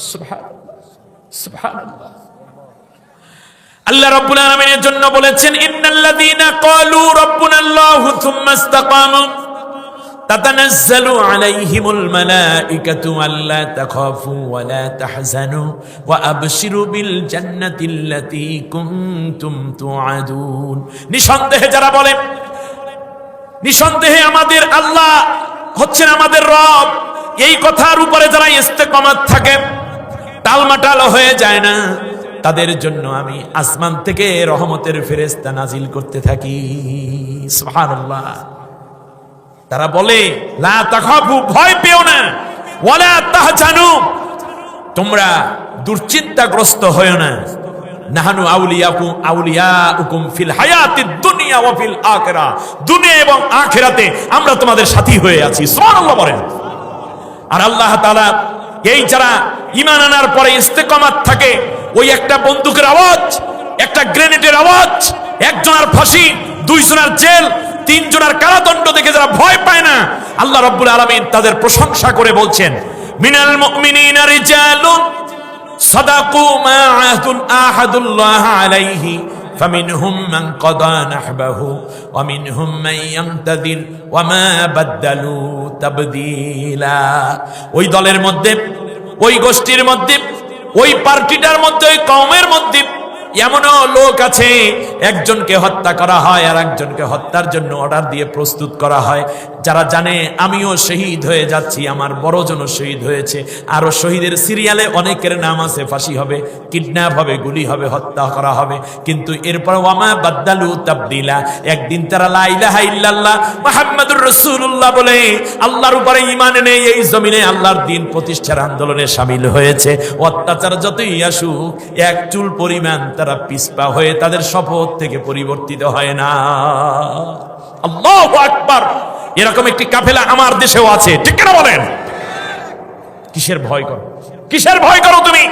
সুবহানাল্লাহ, সুবহানাল্লাহ। আল্লাহ রাব্বুল আলামিনের জন্য বলেছেন, ইন্নাল্লাযীনা ক্বালু রাব্বুনাল্লাহু থুম্মা ইসতাকামু তাতানাজ্জালু আলাইহিমুল মালাইকাতু আল্লা তাখাফু ওয়া লা তাহজানু ওয়া আবশিরু বিল জান্নাতিল্লাতী কুনতুম তুআদুন। নিঃসন্দেহে যারা বলে, নিঃসন্দেহে আমাদের আল্লাহ হচ্ছেন আমাদের রব, এই কথার উপরে যারা ইস্তেকামাত থাকে, টালমাটাল হয়ে যায় না, তাদের জন্য আমি আসমান থেকে রহমতের ফেরেশতা নাজিল করতে থাকি। সুবহানাল্লাহ। তারা বলে, লা তাখাফু, ভয় পেও না, ওয়ালা তাহজানু, তোমরা দুশ্চিন্তাগ্রস্ত হয়ো না, নাহানু আউলিয়াউকুম ফিল হায়াতিদ দুনিয়া ওয়া ফিল আখিরাহ, দুনিয়া এবং আখিরাতে আমরা তোমাদের সাথী হয়ে আছি। সুবহানাল্লাহ বলেন। আর আল্লাহ তাআলা এই যারা ঈমান আনার পরে ইস্তেকামাত থাকে, ওই একটা বন্দুকের আওয়াজ, একটা গ্রেনেডের আওয়াজ, একজনের ফাঁসি, দুইজনের জেল, তিনজনের কারাদণ্ড দেখে যারা ভয় পায় না, আল্লাহ রাব্বুল আলামিন তাদের প্রশংসা করে বলছেন, মিনাল মুমিনিনা রিজালুন সাদাকু মা আহাদুল্লাহ আলাইহি ফামিনহুম মান কাদা নাহবাহু ওয়া মিনহুম মান ইয়ানতাযির ওয়া মা বাদদালু তাবদীলা। ওই দলের মধ্যে, ওই গোষ্ঠীর মধ্যে, ওই পার্টিটার মধ্যে, ওই কওমের মধ্যে এমনও লোক আছে, একজনকে হত্যা করা হয় আর একজনকে হত্যার জন্য অর্ডার দিয়ে প্রস্তুত করা হয়, যারা জানে আমিও শহীদ হয়ে যাচ্ছি, আমার বড়জনও শহীদ হয়েছে, আরো শহীদের সিরিয়ালে অনেকের নাম আছে, ফাঁসি হবে, কিডন্যাপ হবে, গুলি হবে, হত্যা করা হবে, কিন্তু এরপর ওয়ামা বাদদালু তাবদীলা, একদিন তারা লা ইলাহা ইল্লাল্লাহ মুহাম্মাদুর রাসূলুল্লাহ বলে আল্লাহর উপরে ঈমান এনে এই জমিনে আল্লাহর দ্বীন প্রতিষ্ঠার আন্দোলনে শামিল হয়েছে। অত্যাচার যতই আসুক, এক চুল পরিমাণ তারা পিছপা হয়ে তাদের শপথ থেকে পরিবর্তিত হয় না। আল্লাহু আকবার। এরকম একটি কাফেলা আমার দেশেও আছে, ঠিক কিনা বলেন? কিসের ভয় করো? কিসের ভয় করো তুমি?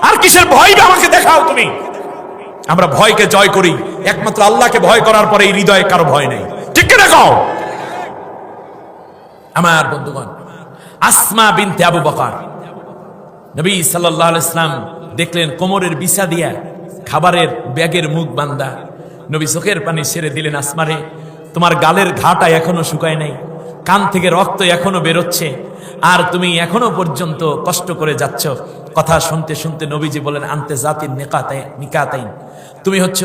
আর কিসের ভয় আমাকে দেখাও তুমি? আমরা ভয়কে জয় করি একমাত্র আল্লাহকে ভয় করার পরে, এই হৃদয়ে কারো ভয় নেই, ঠিক কিনা কও? আমার বন্ধুগণ, আসমা বিনতে আবু বকর, নবী সাল্লাল্লাহু আলাইহি ওয়াসাল্লাম দেখলেন কোমরের বিছা দিয়া খাবারের ব্যাগের মুখ বান্দা, নবী চোখের পানি ছেড়ে দিলেন, আসমারে তোমার গালের ঘাটা এখনো শুকায় নাই, কান থেকে রক্ত এখনো বেরোচ্ছে, আর তুমি এখনো পর্যন্ত কষ্ট করে যাচ্ছ। কথা শুনতে শুনতে নবীজি বলেন, আনতে জাতির নিকাতাইন, তুমি হচ্ছ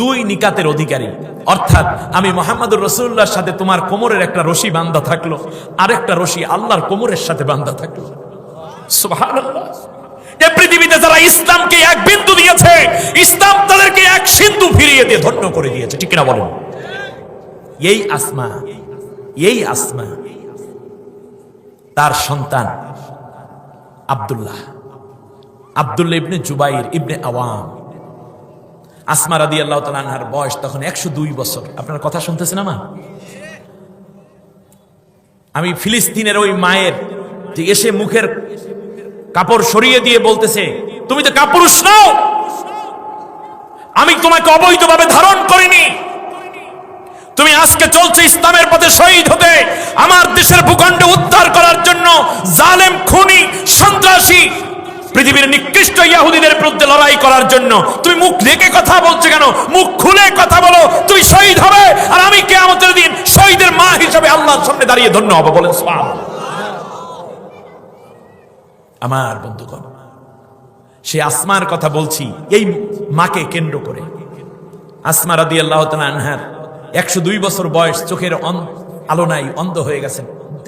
দুই নিকাতের অধিকারী, অর্থাৎ আমি মুহাম্মদুর রাসূলুল্লাহর সাথে তোমার কোমরের একটা রশি বান্ধা থাকলো, আরেকটা রশি আল্লাহর কোমরের সাথে বান্ধা থাকলো। সুবহানাল্লাহ। এই পৃথিবীতে যারা ইসলামকে এক বিন্দু দিয়েছে, ইসলাম তাদেরকে এক সিন্ধু ফিরিয়ে দিয়ে ধন্য করে দিয়েছে, ঠিক কিনা বলেন? এই আসমা, এই আসমা, তার সন্তান আব্দুল্লাহ ইবনে জুবাইর ইবনে আওয়াম। আসমা রাদিয়াল্লাহু তাআলা আনহার বয়স তখন 102 বছর। আপনারা কথা শুনতেছেন আমার? আমি ফিলিস্তিনের ওই মায়ের যে এসে মুখের কাপড় সরিয়ে দিয়ে বলতেছে, তুমি তো কাপুরুষ নও, আমি তোমাকে অবৈধভাবে ধারণ করিনি, তুমি আজকে চলছে ইসলামের পথে শহীদ হতে, আমার দেশের ভূখণ্ড উদ্ধার করার জন্য, জালেম, খুনি, সন্ত্রাসী, পৃথিবীর নিকৃষ্ট ইহুদিদের বিরুদ্ধে লড়াই করার জন্য তুমি মুখ ঢেকে কথা বলছো কেন? মুখ খুলে কথা বলো, তুমি শহীদ হবে, আর আমি কিয়ামতের দিন শহীদের মা হিসেবে আল্লাহর সামনে দাঁড়িয়ে ধন্য হব। বলেন সুবহানাল্লাহ। আমার বন্ধুগণ, সে আসমার কথা বলছি, এই মাকে কেন্দ্র করে। আসমা রাদিয়াল্লাহু তাআলা আনহার 102 বছর বয়স, চোখের আলো নাই, অন্ধ হয়ে গেছেন,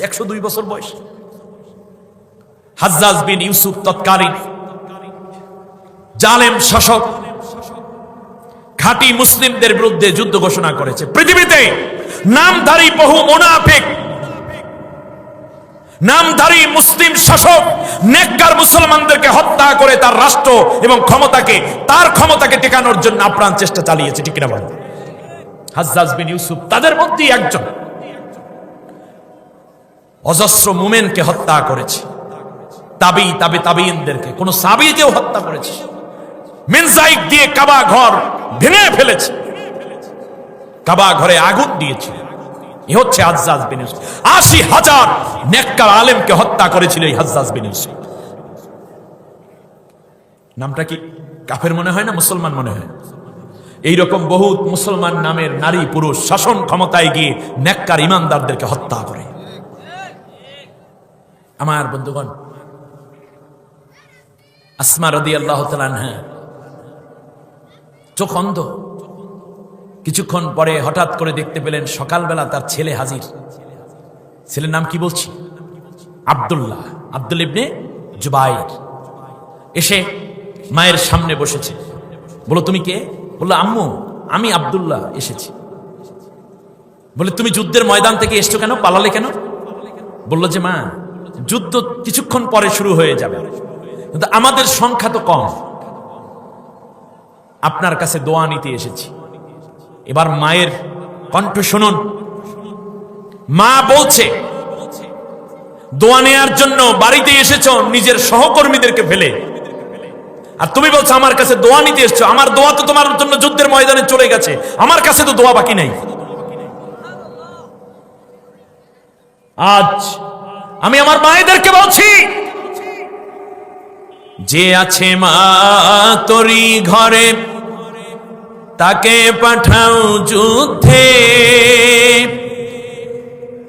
102 বছর বয়স। হাজ্জাজ বিন ইউসুফ তৎকালীন জালেম শাসক, খাঁটি মুসলিমদের বিরুদ্ধে যুদ্ধ ঘোষণা করেছে। পৃথিবীতে নামধারী বহু মুনাফিক, নামধারী মুসলিম শাসক নেককার মুসলমানদেরকে হত্যা করে তার রাষ্ট্র এবং তার ক্ষমতাকে টেকানোর জন্য আপ্রাণ চেষ্টা চালিয়েছে, ঠিক না বলেন? হাজ্জাজ বিন ইউসুফ তাদের মধ্যেই একজন। অজস্র মুমিনকে হত্যা করেছে, তাবিঈনদেরকে, কোন সাহাবীকেও হত্যা করেছে, মিনজাইক দিয়ে কাবা ঘর ভেঙে ফেলেছে, কাবা ঘরে আগুন দিয়েছে। এ হচ্ছে হাজ্জাজ বিন ইউসুফ। ৮০,০০০ নেককার আলেমকে হত্যা করেছিল এই হাজ্জাজ বিন ইউসুফ। নামটা কি কাফের মনে হয় না, মুসলমান মনে হয়? এইরকম বহুত মুসলমান নামের নারী পুরুষ শাসন ক্ষমতায় গিয়ে নেককার ইমানদারদেরকে হত্যা করে। আমার বন্ধুগণ, আসমা রাদিয়াল্লাহু তাআলা আনহা চোখ অন্ধ, কিছুক্ষণ পরে হঠাৎ করে দেখতে পেলেন সকালবেলা তার ছেলে হাজির। ছেলের নাম কি বলছি? আব্দুল্লাহ ইবনে জুবাইর। এসে মায়ের সামনে বসেছে। বলো, তুমি কে? বললো, আম্মু আমি আব্দুল্লাহ এসেছি। বলে, তুমি যুদ্ধের ময়দান থেকে এসছো কেন, পালালে কেন? বললো যে, মা যুদ্ধ কিছুক্ষণ পরে শুরু হয়ে যাবে, কিন্তু আমাদের সংখ্যা তো কম, আপনার কাছে দোয়া নিতে এসেছি। এবার মায়ের কণ্ঠ শুনুন। মা বলছে, দোয়া নেয়ার জন্য বাড়িতে এসেছো নিজের সহকর্মীদেরকে ফেলে, আর তুমি বলছো আমার কাছে দোয়া নিতে এসছো। আমার দোয়া তো তোমার জন্য যুদ্ধের ময়দানে চলে গেছে, আমার কাছে তো দোয়া বাকি নাই। আজ আমি আমার মায়েদেরকে বলছি, যে আছে মা তোরি ঘরে তাকে পাঠাও যুদ্ধে,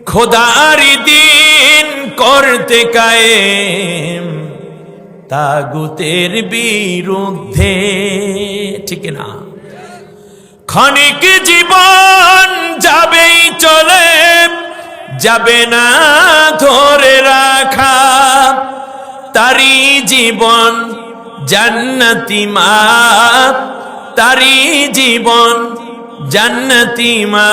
খোদারি দিন করতে কায়েম তাগুতের বিরুদ্ধে, ঠিক না? ক্ষণিক জীবন যাবেই চলে, যাবে না ধরে রাখা, তারি জীবন জান্নাতি মা, তারি জীবন জান্নাতি মা,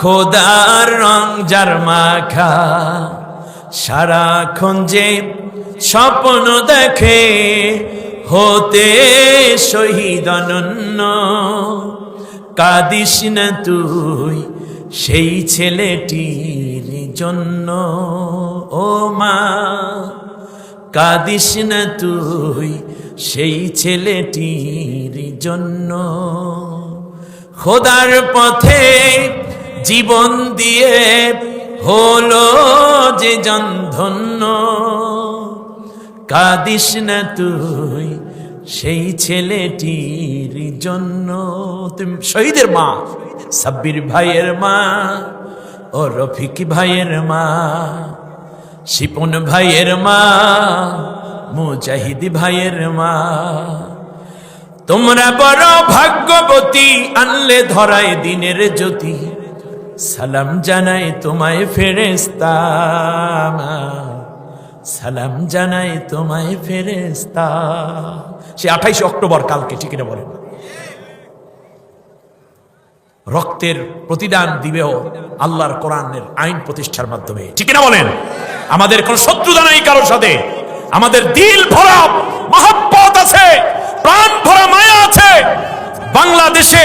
খোদার রং যার মাখা, সারাক্ষণ যে স্বপ্ন দেখে হতে শহীদ অনন্য, কাঁদিস না তুই সেই ছেলেটির জন্য, ও মা কাঁদিস না তুই সেই ছেলেটির জন্য, খোদার পথে জীবন দিয়ে হলো যে জনধন্য, কাঁদিস না তুই সেই ছেলেটির জন্য। তুমি শহীদের মা, সাব্বির ভাইয়ের মা, ও রফিক ভাইয়ের মা, শিপন ভাইয়ের মা, মুজাহিদ ভাইয়ের মা, তোমরা বড় ভাগ্যবতী, আনলে ধরায় দিনের জ্যোতি, সালাম জানাই তোমায় ফেরেশতা, সালাম জানাই তোমায় ফেরেশতা। সে 28 অক্টোবর কালকে, ঠিক না বলেন? রক্তের প্রতিদান দিবেও আল্লাহর কোরআনের আইন প্রতিষ্ঠার মাধ্যমে, ঠিক না বলেন? আমাদের কোন শত্রুতা নাই কারোর সাথে, আমাদের দিল ভরা মহব্বত আছে, প্রাণ ভরা মায়া আছে। বাংলাদেশে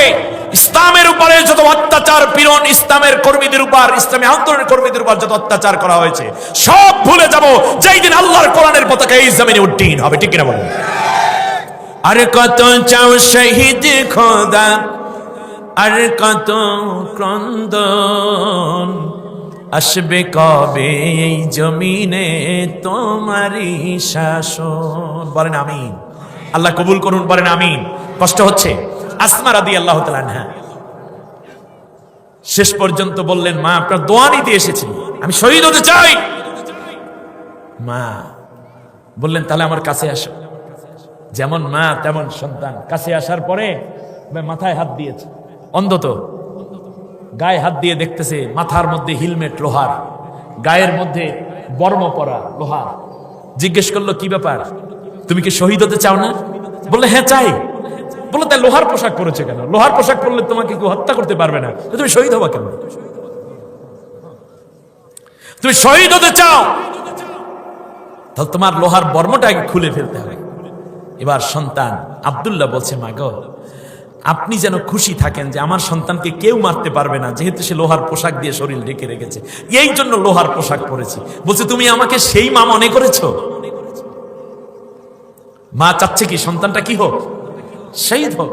ইসলামের উপরে যত অত্যাচার পীড়ন, ইসলামের কর্মীদের উপর, ইসলামী আন্দোলনের কর্মীদের উপর যত অত্যাচার করা হয়েছে, সব ভুলে যাব যেই দিন আল্লাহর কোরআনের পতাকা এই জমিনে উড্ডীন হবে, ঠিক না বলেন? আর কত চাও শহীদ খোদা, আর কত ক্রন্দন, আসবে কবে এই জমিনে তোমারই শাসন? বলেন আমিন। আল্লাহ কবুল করুন, বলেন আমিন। কষ্ট হচ্ছে? আসমা রাদিয়াল্লাহু তাআলা আনহা শেষ পর্যন্ত বললেন, মা আপনার দোয়া নিতে এসেছি, আমি শহীদ হতে চাই। মা বললেন, তাহলে আমার কাছে আসো। যেমন মা তেমন সন্তান। কাছে আসার পরে মাথায় হাত দিয়েছে, অন্ধ তো, গায়ে হাত দিয়ে দেখতেছে মাথার মধ্যে হেলমেট লোহার, গায়ের মধ্যে বর্ম পরা লোহার। জিজ্ঞেস করলো, কি ব্যাপার, তুমি কি শহীদ হতে চাও না? বললে, হ্যাঁ চাই। বলে তাই লোহার পোশাক পরেছে কেন? লোহার পোশাক পরলে তোমাকে কেউ হত্যা করতে পারবে না, তুমি শহীদ হবা কেন? তুমি শহীদ হতে চাও, তাহলে তোমার লোহার বর্মটাকে খুলে ফেলতে হবে। এবার সন্তান আব্দুল্লাহ বলছে, মা গো, আপনি যেন খুশি থাকেন যে আমার সন্তানকে কেউ মারতে পারবে না, যেহেতু সে লোহার পোশাক দিয়ে শরীর ঢেকে রেখেছে, এই জন্য লোহার পোশাক পরেছি। বলছে, তুমি আমাকে সেই মা মনে করেছো? মা চাচ্ছে কি সন্তানটা কি হোক? শহীদ হোক।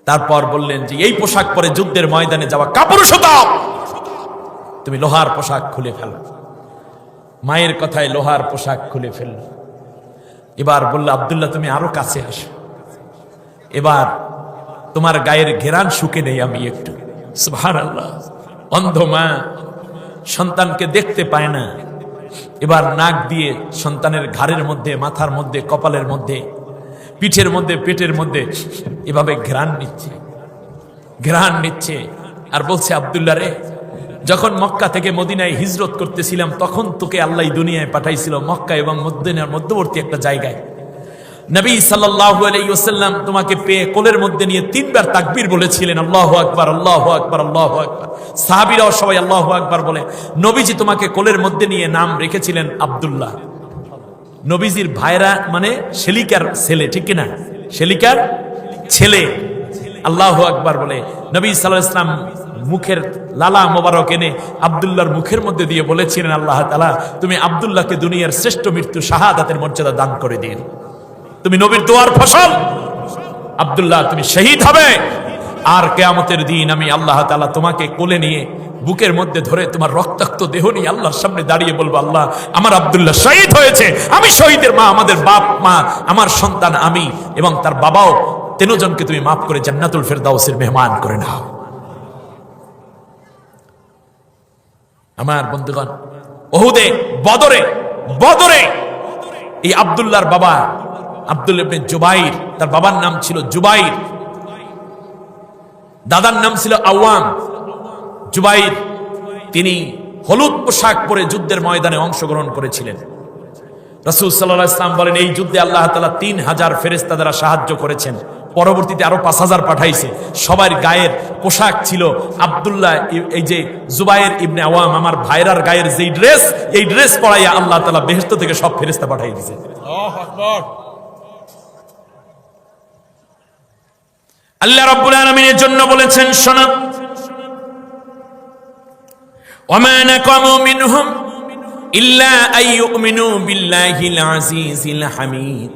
তারপর বললেন যে এই পোশাক পরে যুদ্ধের ময়দানে যাওয়া কাপুরুষতা, তুমি লোহার পোশাক খুলে ফেলো। মায়ের কথায় লোহার পোশাক খুলে ফেলল। এবার বলল, আব্দুল্লাহ তুমি আরো কাছে আসো, এবার তোমার গায়ের ঘেরান শুকে নেই আমি একটু। সুবহানাল্লাহ। অন্ধ মা সন্তানকে দেখতে পায় না, এবার নাক দিয়ে সন্তানের ঘাড়ের মধ্যে, মাথার মধ্যে, কপালের মধ্যে, পিঠের মধ্যে, পেটের মধ্যে এভাবে ঘ্রাণ নিচ্ছে আর বলছে, আব্দুল্লাহ রে, যখন মক্কা থেকে মদিনায় হিজরত করতেছিলাম তখন তোকে আল্লাহ দুনিয়ায় পাঠাইছিল মক্কা এবং মদিনার মধ্যবর্তী একটা জায়গায়। নবী সাল্লাল্লাহু আলাইহি ওয়াসাল্লাম তোমাকে পেয়ে কোলের মধ্যে নিয়ে 3 বার তাকবীর বলেছিলেন, আল্লাহু আকবার, আল্লাহু আকবার, আল্লাহু আকবার। সাহাবীরাও সবাই আল্লাহু আকবার বলে। নবীজি তোমাকে কোলের মধ্যে নিয়ে নাম রেখেছিলেন আব্দুল্লাহ। নবীজির ভাইরা মানে শেলিকার ছেলে, ঠিক কিনা? শেলিকার ছেলে। আল্লাহু আকবার বলে নবী সাল্লাল্লাহু আলাইহি ওয়াসাল্লাম মুখের লালা মোবারক এনে আব্দুল্লাহর মুখের মধ্যে দিয়ে বলেছিলেন, আল্লাহ তাআলা তুমি আব্দুল্লাহকে দুনিয়ার শ্রেষ্ঠ মৃত্যু শাহাদাতের মর্যাদা দান করে দিন। তুমি নবীর দোয়ার ফসল, আব্দুল্লাহ তুমি শহীদ হবে। আর কিয়ামতের দিন আমি আল্লাহ তাআলা তোমাকে কোলে নিয়ে বুকের মধ্যে ধরে তোমার রক্তাক্ত দেহ নিয়ে আল্লাহর সামনে দাঁড়িয়ে বলবো, আল্লাহ আমার আব্দুল্লাহ শহীদ হয়েছে, আমি শহীদের মা, আমাদের বাপ মা, আমার সন্তান আমি এবং তার বাবাও, 3 জনকে তুমি মাফ করে জান্নাতুল ফেরদাউসের মেহমান করে নাও। আমার বন্ধুগণ, উহুদে, বদরে এই আব্দুল্লাহর বাবা আব্দুল ইবনে জুবাইর, তার বাবার নাম ছিল জুবাইর, দাদার নাম ছিল আওয়াম। জুবাইর তিনি হলুদ পোশাক পরে যুদ্ধের ময়দানে অংশগ্রহণ করেছিলেন। রাসূল সাল্লাল্লাহু আলাইহি ওয়াসাল্লাম বলেন, এই যুদ্ধে আল্লাহ তাআলা 3000 ফেরেশতা দ্বারা সাহায্য করেছেন, পরবর্তীতে আরো 5000 পাঠাইছে। সবার গায়ের পোশাক ছিল আব্দুল্লাহ, এই যে জুবাইর ইবনে আওয়াম আমার ভাইরার গায়ের যে ড্রেস, এই ড্রেস পরাইয়া আল্লাহ তাআলা বেহেশত থেকে সব ফেরেশতা পাঠাই দিয়েছে। আল্লাহু আকবার। আল্লাহ রাব্বুল আলামিনের জন্য বলেছেন, শোনো, ওয়ামা নাকামু মিনহুম ইল্লা আইয়ুমিনু বিল্লাহিল আজিজিল হামিদ।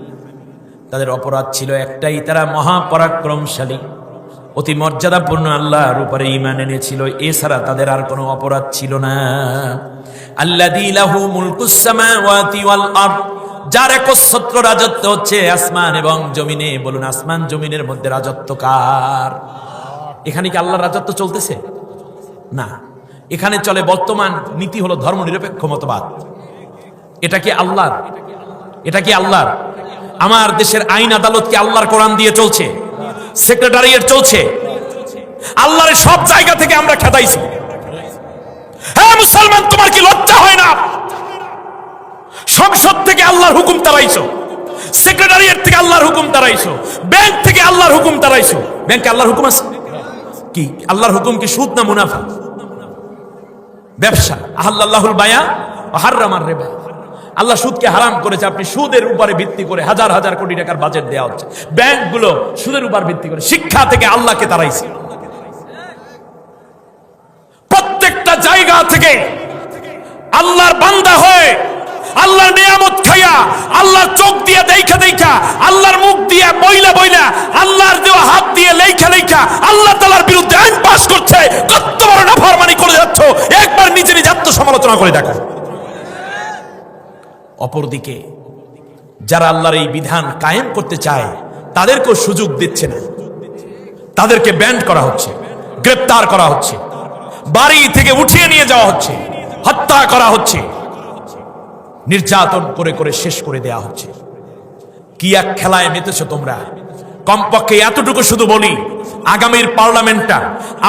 তাদের অপরাধ ছিল একটাই, তারা মহাপরাক্রমশালী, অতি মর্যাদাপূর্ণ আল্লাহর উপরে ঈমান এনেছিল, এছাড়া তাদের আর কোনো অপরাধ ছিল না। আল্লাযী লাহু মুলকুস সামাওয়াতি ওয়াল আরদ, যার একচ্ছত্র রাজত্ব হচ্ছে আসমান এবং জমিনে। বলুন, আসমান জমিনের মধ্যে রাজত্ব কার? এখানে কি আল্লাহর রাজত্ব চলতেছে? না, এখানে চলে বর্তমান নীতি হলো ধর্মনিরপেক্ষ মতবাদ। এটা কি আল্লাহর? এটা কি আল্লাহর? আমার দেশের আইন আদালত কি আল্লাহর কোরআন দিয়ে চলছে? সেক্রেটারিয়েট চলছে? আল্লাহর সব জায়গা থেকে আমরা খেদাইছি। হ্যাঁ মুসলমান, তোমার কি লজ্জা হয় না? সংসদ থেকে আল্লাহর হুকুম তাড়াইছো, সেক্রেটারিয়েট থেকে আল্লাহর হুকুম তাড়াইছো, ব্যাংক থেকে আল্লাহর হুকুম তাড়াইছো। ব্যাংকে আল্লাহর হুকুম আছে কি? আল্লাহর হুকুম কি সুদ না মুনাফা? ব্যবসা। আহাল্লাহুল বায়া ওয়া হাররামার রিবা। আল্লাহ সুদকে হারাম করেছে। আপনি সুদের উপরে ভিত্তি করে হাজার হাজার কোটি টাকার বাজেট দেওয়া হচ্ছে, ব্যাংকগুলো সুদের উপর ভিত্তি করে। শিক্ষা থেকে আল্লাহকে তাড়াইছে। প্রত্যেকটা জায়গা থেকে আল্লাহর বান্দা হয়ে, আল্লাহর নিয়ামত খাইয়া, আল্লাহর চোখ দিয়ে দেখা, আল্লাহর মুখ দিয়ে বইলা, আল্লাহর দেওয়া হাত দিয়ে লেখা আল্লাহ তাআলার বিরুদ্ধে আইন পাস করছে। কত বড় নাফরমানি করে যাচ্ছ, একবার নিজে আত্মসমালোচনা করে দেখো। অপরদিকে যারা আল্লাহর এই বিধান কায়েম করতে চায় তাদেরকেও সুযোগ দিচ্ছে না, তাদেরকে ব্যান্ড করা হচ্ছে, গ্রেফতার করা হচ্ছে, বাড়ি থেকে উঠিয়ে নিয়ে যাওয়া হচ্ছে, হত্যা করা হচ্ছে, নির্যাতন করে শেষ করে দেয়া হচ্ছে। কি এক খেলায় মেতেছো তোমরা! কমপক্ষে এতটুকু শুধু বলি, আগামীর পার্লামেন্টটা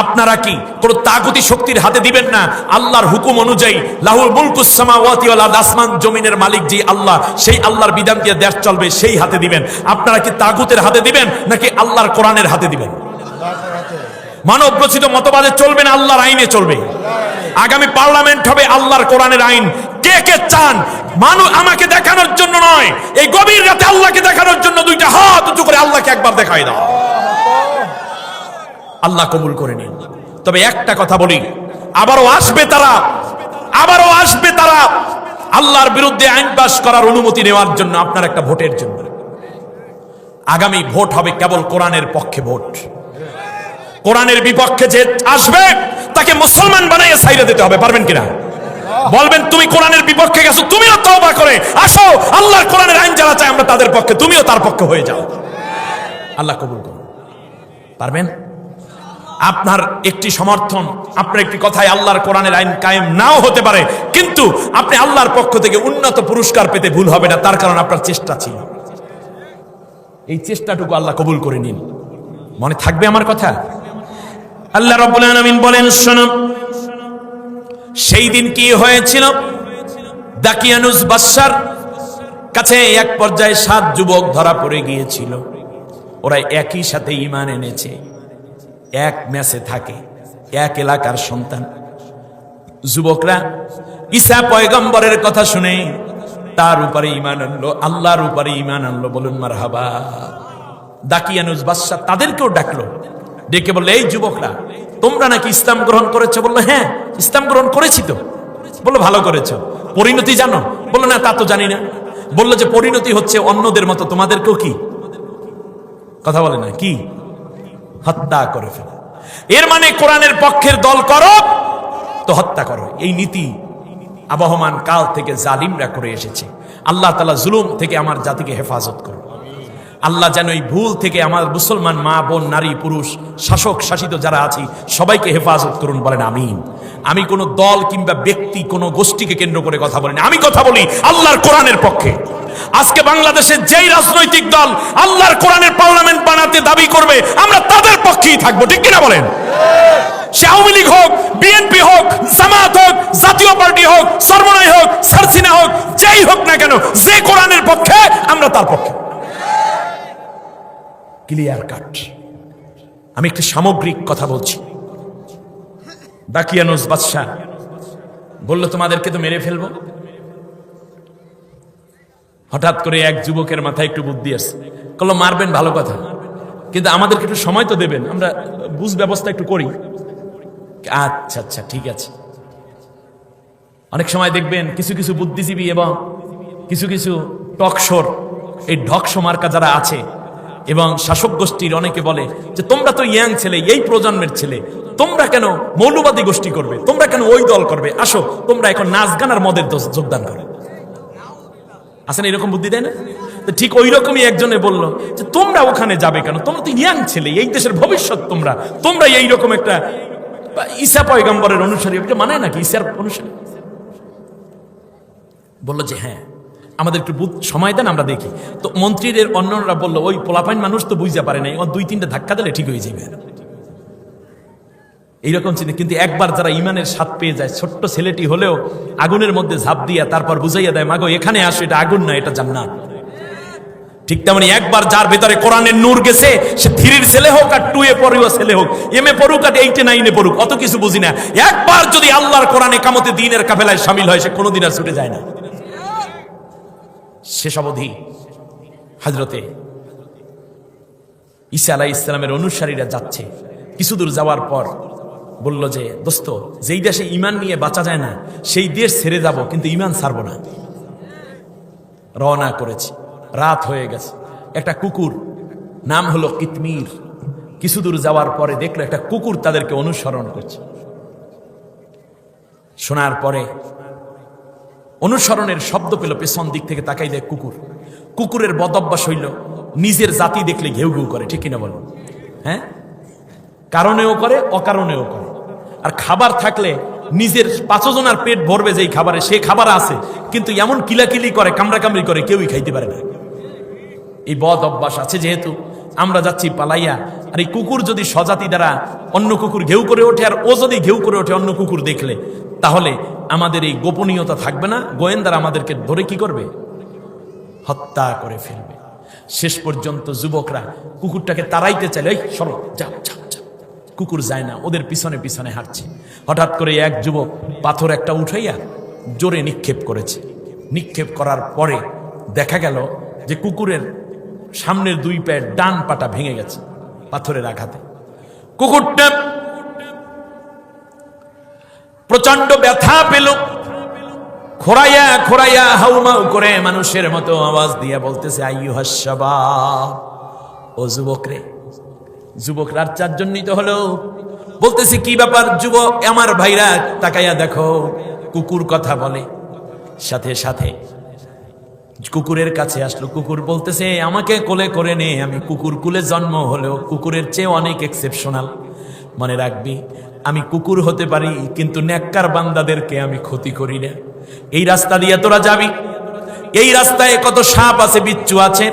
আপনারা কি কোন তাগুতি শক্তির হাতে দিবেন না, আল্লাহর হুকুম অনুযায়ী লাহুল মুলকুস সামাওয়াতি ওয়াল আরদ, আসমান জমিনের মালিক যে আল্লাহ, সেই আল্লাহর বিধান দিয়ে দেশ চলবে, সেই হাতে দিবেন? আপনারা কি তাগুতের হাতে দিবেন নাকি আল্লাহর কোরআনের হাতে দিবেন? মানব রচিত মতবাদে চলবে না, আল্লাহর আইনে চলবে? আগামী পার্লামেন্ট হবে আল্লাহর কোরআনের আইন। কে কে চান মানুষ আমাকে দেখানোর জন্য নয়, এই গভীর রাতে আল্লাহকে দেখানোর জন্য দুইটা হাত উঁচু করে আল্লাহকে একবার দেখাই দাও। আল্লাহ কবুল করে নিন। তবে একটা কথা বলি, আবারও আসবে তারা আল্লাহর বিরুদ্ধে আইন পাস করার অনুমতি নেওয়ার জন্য, আপনার একটা ভোটের জন্য। আগামী ভোট হবে কেবল কোরআনের পক্ষে ভোট। কোরআনের বিপক্ষে যে আসবে তাকে মুসলমান বানাইয়ে ছাইরে দিতে হবে। পারবেন কিনা বলবেন? তুমি কোরআনের বিপক্ষে গেছো, তুমিও তওবা করে আসো, আল্লাহর কোরআনের আইন যারা চায় আমরা তাদের পক্ষে, তুমিও তার পক্ষে হয়ে যাও। আল্লাহ কবুল করুন। পারবেন? আপনার একটি সমর্থন, আপনার একটি কথায় আল্লাহর কোরআনের আইন কায়েম নাও হতে পারে, কিন্তু আপনি আল্লাহর পক্ষ থেকে উন্নত পুরস্কার পেতে ভুল হবে না, তার কারণ আপনার চেষ্টা ছিল। এই চেষ্টাটুকু আল্লাহ কবুল করে নিন। মনে থাকবে আমার কথা? আল্লাহ রাব্বুল আলামিন বলেন, শোনো, সেই দিন কি হয়েছিল? দাকিয়ানুস বাদশার কাছে এক পর্যায়ে 7 যুবক ধরা পড়ে গিয়েছিল। ওরা একই সাথে ঈমান এনেছে, এক মেসে থাকে, এক এলাকার সন্তান। যুবকরা ঈসা পয়গম্বরের কথা শুনে তার উপরে ঈমান আনলো, আল্লাহর উপরে ঈমান আনলো। বলুন মারহাবা। দাকিয়ানুস বাদশা তাদেরকেও ডাকলো, ডেকে বললো, এই যুবকরা, তোমরা নাকি ইসলাম গ্রহণ করেছো? বললো, হ্যাঁ, ইসলাম গ্রহণ করেছি তো। বললো, ভালো করেছো। পরিণতি জানো? বললো, না, তা তো জানি না। বললো যে পরিণতি হচ্ছে অন্যদের মতো তোমাদেরকেও কি কথা বলে না, কি হত্যা করে ফেলা। এর মানে কোরআনের পক্ষের দল করো তো হত্যা করো। এই নীতি আবহমান কাল থেকে জালিমরা করে এসেছে। আল্লাহ তাআলা জুলুম থেকে আমার জাতিকে হেফাজত করুন। আল্লাহ যেন এই ভুল থেকে আমার মুসলমান মা বোন, নারী পুরুষ, শাসক শাসিত যারা আছি সবাইকে হেফাজত করুন। বলেন আমিন। আমি কোনো দল কিংবা ব্যক্তি, কোনো গোষ্ঠীকে কেন্দ্র করে কথা বলি না, আমি কথা বলি আল্লাহর কোরআনের পক্ষে। আজকে বাংলাদেশের যেই রাজনৈতিক দল আল্লাহর কোরআনের পার্লামেন্ট বানাতে দাবি করবে, আমরা তাদের পক্ষেই থাকবো। ঠিক কিনা বলেন? সে আওয়ামী লীগ হোক, বিএনপি হোক, জামাত হোক, জাতীয় পার্টি হোক, সরমনাই হোক, সারসিনা হোক, যেই হোক না কেন, যে কোরআনের পক্ষে আমরা তার পক্ষে। Clear cut. আমি একটি সামগ্রিক কথা বলছি। দাকিয়ানুস বাদশা বলল, তোমাদেরকে তো মেরে ফেলবো। হঠাৎ করে এক যুবকের মাথায় একটু বুদ্ধি আসছে, বললো, মারবেন ভালো কথা, কিন্তু আমাদেরকে একটু সময় তো দেবেন, আমরা বুঝ ব্যবস্থা একটু করি। আচ্ছা আচ্ছা, ঠিক আছে। অনেক সময় দেখবেন কিছু কিছু বুদ্ধিজীবী এবং কিছু কিছু টকশোর, এই ঢকশো মার্কা যারা আছে এবং শাসক গোষ্ঠীর অনেকে বলে যে তোমরা তো ইয়াং ছেলে, এই প্রজন্মের ছেলে, তোমরা কেন মৌলবাদী গোষ্ঠী করবে, তোমরা কেন ওই দল করবে, আসো তোমরা এখন নাচ গান আর মদের যোগদান করো। আসেন এরকম বুদ্ধি দেয় না? ঠিক ওই রকমই একজনে বলল যে তোমরা ওখানে যাবে কেন, তোমরা তো ইয়াং ছেলে, এই দেশের ভবিষ্যৎ, তোমরা এইরকম একটা ঈসা পয়গম্বরের অনুসারী, এটা মানে নাকি ঈসার অনুসারী? বললো যে হ্যাঁ, আমাদের একটু সময় দেন, আমরা দেখি। তো মন্ত্রীদের অন্যরা বললো, ওই পোলাপাইন মানুষ তো বুঝতে পারে নাই, ও 2-3টা ধাক্কা দিলে ঠিক হয়ে যাবে, এইরকম চিন্তা। কিন্তু একবার যারা ইমানের স্বাদ পেয়ে যায়, ছোট্ট ছেলেটি হলেও আগুনের মধ্যে ঝাঁপ দিয়া তারপর বুঝাইয়া দেয়, মাগো এখানে আসো, এটা আগুন না, এটা জান্নাত। ঠিক তেমনি একবার যার ভেতরে কোরআনের নূর গেছে, সে 3 ছেলে হোক আর 2 পড়ুয়া ছেলে হোক, MA পড়ুক আর 8 9 পড়ুক, অত কিছু বুঝি না, একবার যদি আল্লাহর কোরআনে কামতে দ্বীনের কাফেলায় শামিল হয়, সে কোনোদিন আর ছুটে যায় না। শেষ অবধি হযরতে ঈসা আলাইহিস সালামের অনুসারীরা যাচ্ছে। কিছু দূর যাওয়ার পর বলল যে, দোস্ত, যেই দেশে ঈমান নিয়ে বাঁচা যায় না সেই দেশ ছেড়ে যাব, কিন্তু ঈমান ছাড়বো না। রওনা করেছে, রাত হয়ে গেছে। একটা কুকুর, নাম হলো কিতমির, কিছু দূর যাওয়ার পরে দেখলো একটা কুকুর তাদেরকে অনুসরণ করছে। শোনার পরে অনুসরণের শব্দ পেল, পেছন দিক থেকে তাকাই দেয় কুকুর। কুকুরের বদঅভ্যাস হইল নিজের জাতি দেখলে ঘেউ ঘেউ করে। ঠিক কিনা বলো? হ্যাঁ, কারণেও করে, অকারণেও করে। আর খাবার থাকলে নিজের 5 জনের পেট ভরবে যেই খাবারে, সে খাবার আছে, কিন্তু এমন কিলাকিলি করে, কামড়াকামড়ি করে, কেউই খাইতে পারে না। এই বদ অভ্যাস আছে যেহেতু, আমরা যাচ্ছি পালাইয়া, আর এই কুকুর যদি স্বজাতি দ্বারা অন্য কুকুর ঘেউ করে ওঠে, আর ও যদি ঘেউ করে ওঠে অন্য কুকুর দেখলে, তাহলে আমাদের এই গোপনীয়তা থাকবে না, গোয়েন্দারা আমাদেরকে ধরে কি করবে? হত্যা করে ফেলবে। শেষ পর্যন্ত যুবকরা কুকুরটাকে তাড়াইতে চাইলে, এই সরো, যাও যাও যাও। কুকুর যায় না, ওদের পিছনে পিছনে হাঁটছে। হঠাৎ করে এক যুবক পাথর একটা উঠাইয়া জোরে নিক্ষেপ করেছে। নিক্ষেপ করার পরে দেখা গেল যে কুকুরের সামনের দুই পায়ের ডান পাটা ভেঙে গেছে পাথরের আঘাতে। কুকুরটা প্রচন্ড ব্যথা পেল, খোরাইয়া খোরাইয়া হাউমাউ করে মানুষের মতো আওয়াজ দিয়া বলতেছে, আইয়ুহাস শাবাব, ও যুবক রে। যুবকরা আর চারজন নিতে হলো। বলতেছে, কি ব্যাপার যুবক, আমার ভাইরা তাকাইয়া দেখো, কুকুর কথা বলে। সাথে সাথে কুকুরের কাছে আসলো। কুকুর বলতেছে, আমাকে কোলে করে নে, আমি কুকুর কুলে জন্ম হলেও কুকুরের চেয়ে অনেক এক্সেপশনাল। মনে রাখবি, আমি কুকুর হতে পারি কিন্তু নেককার বান্দাদেরকে আমি ক্ষতি করি না। এই রাস্তা দিয়ে তোরা যাবি, এই রাস্তায় কত সাপ আছে, বিচ্ছু আছে,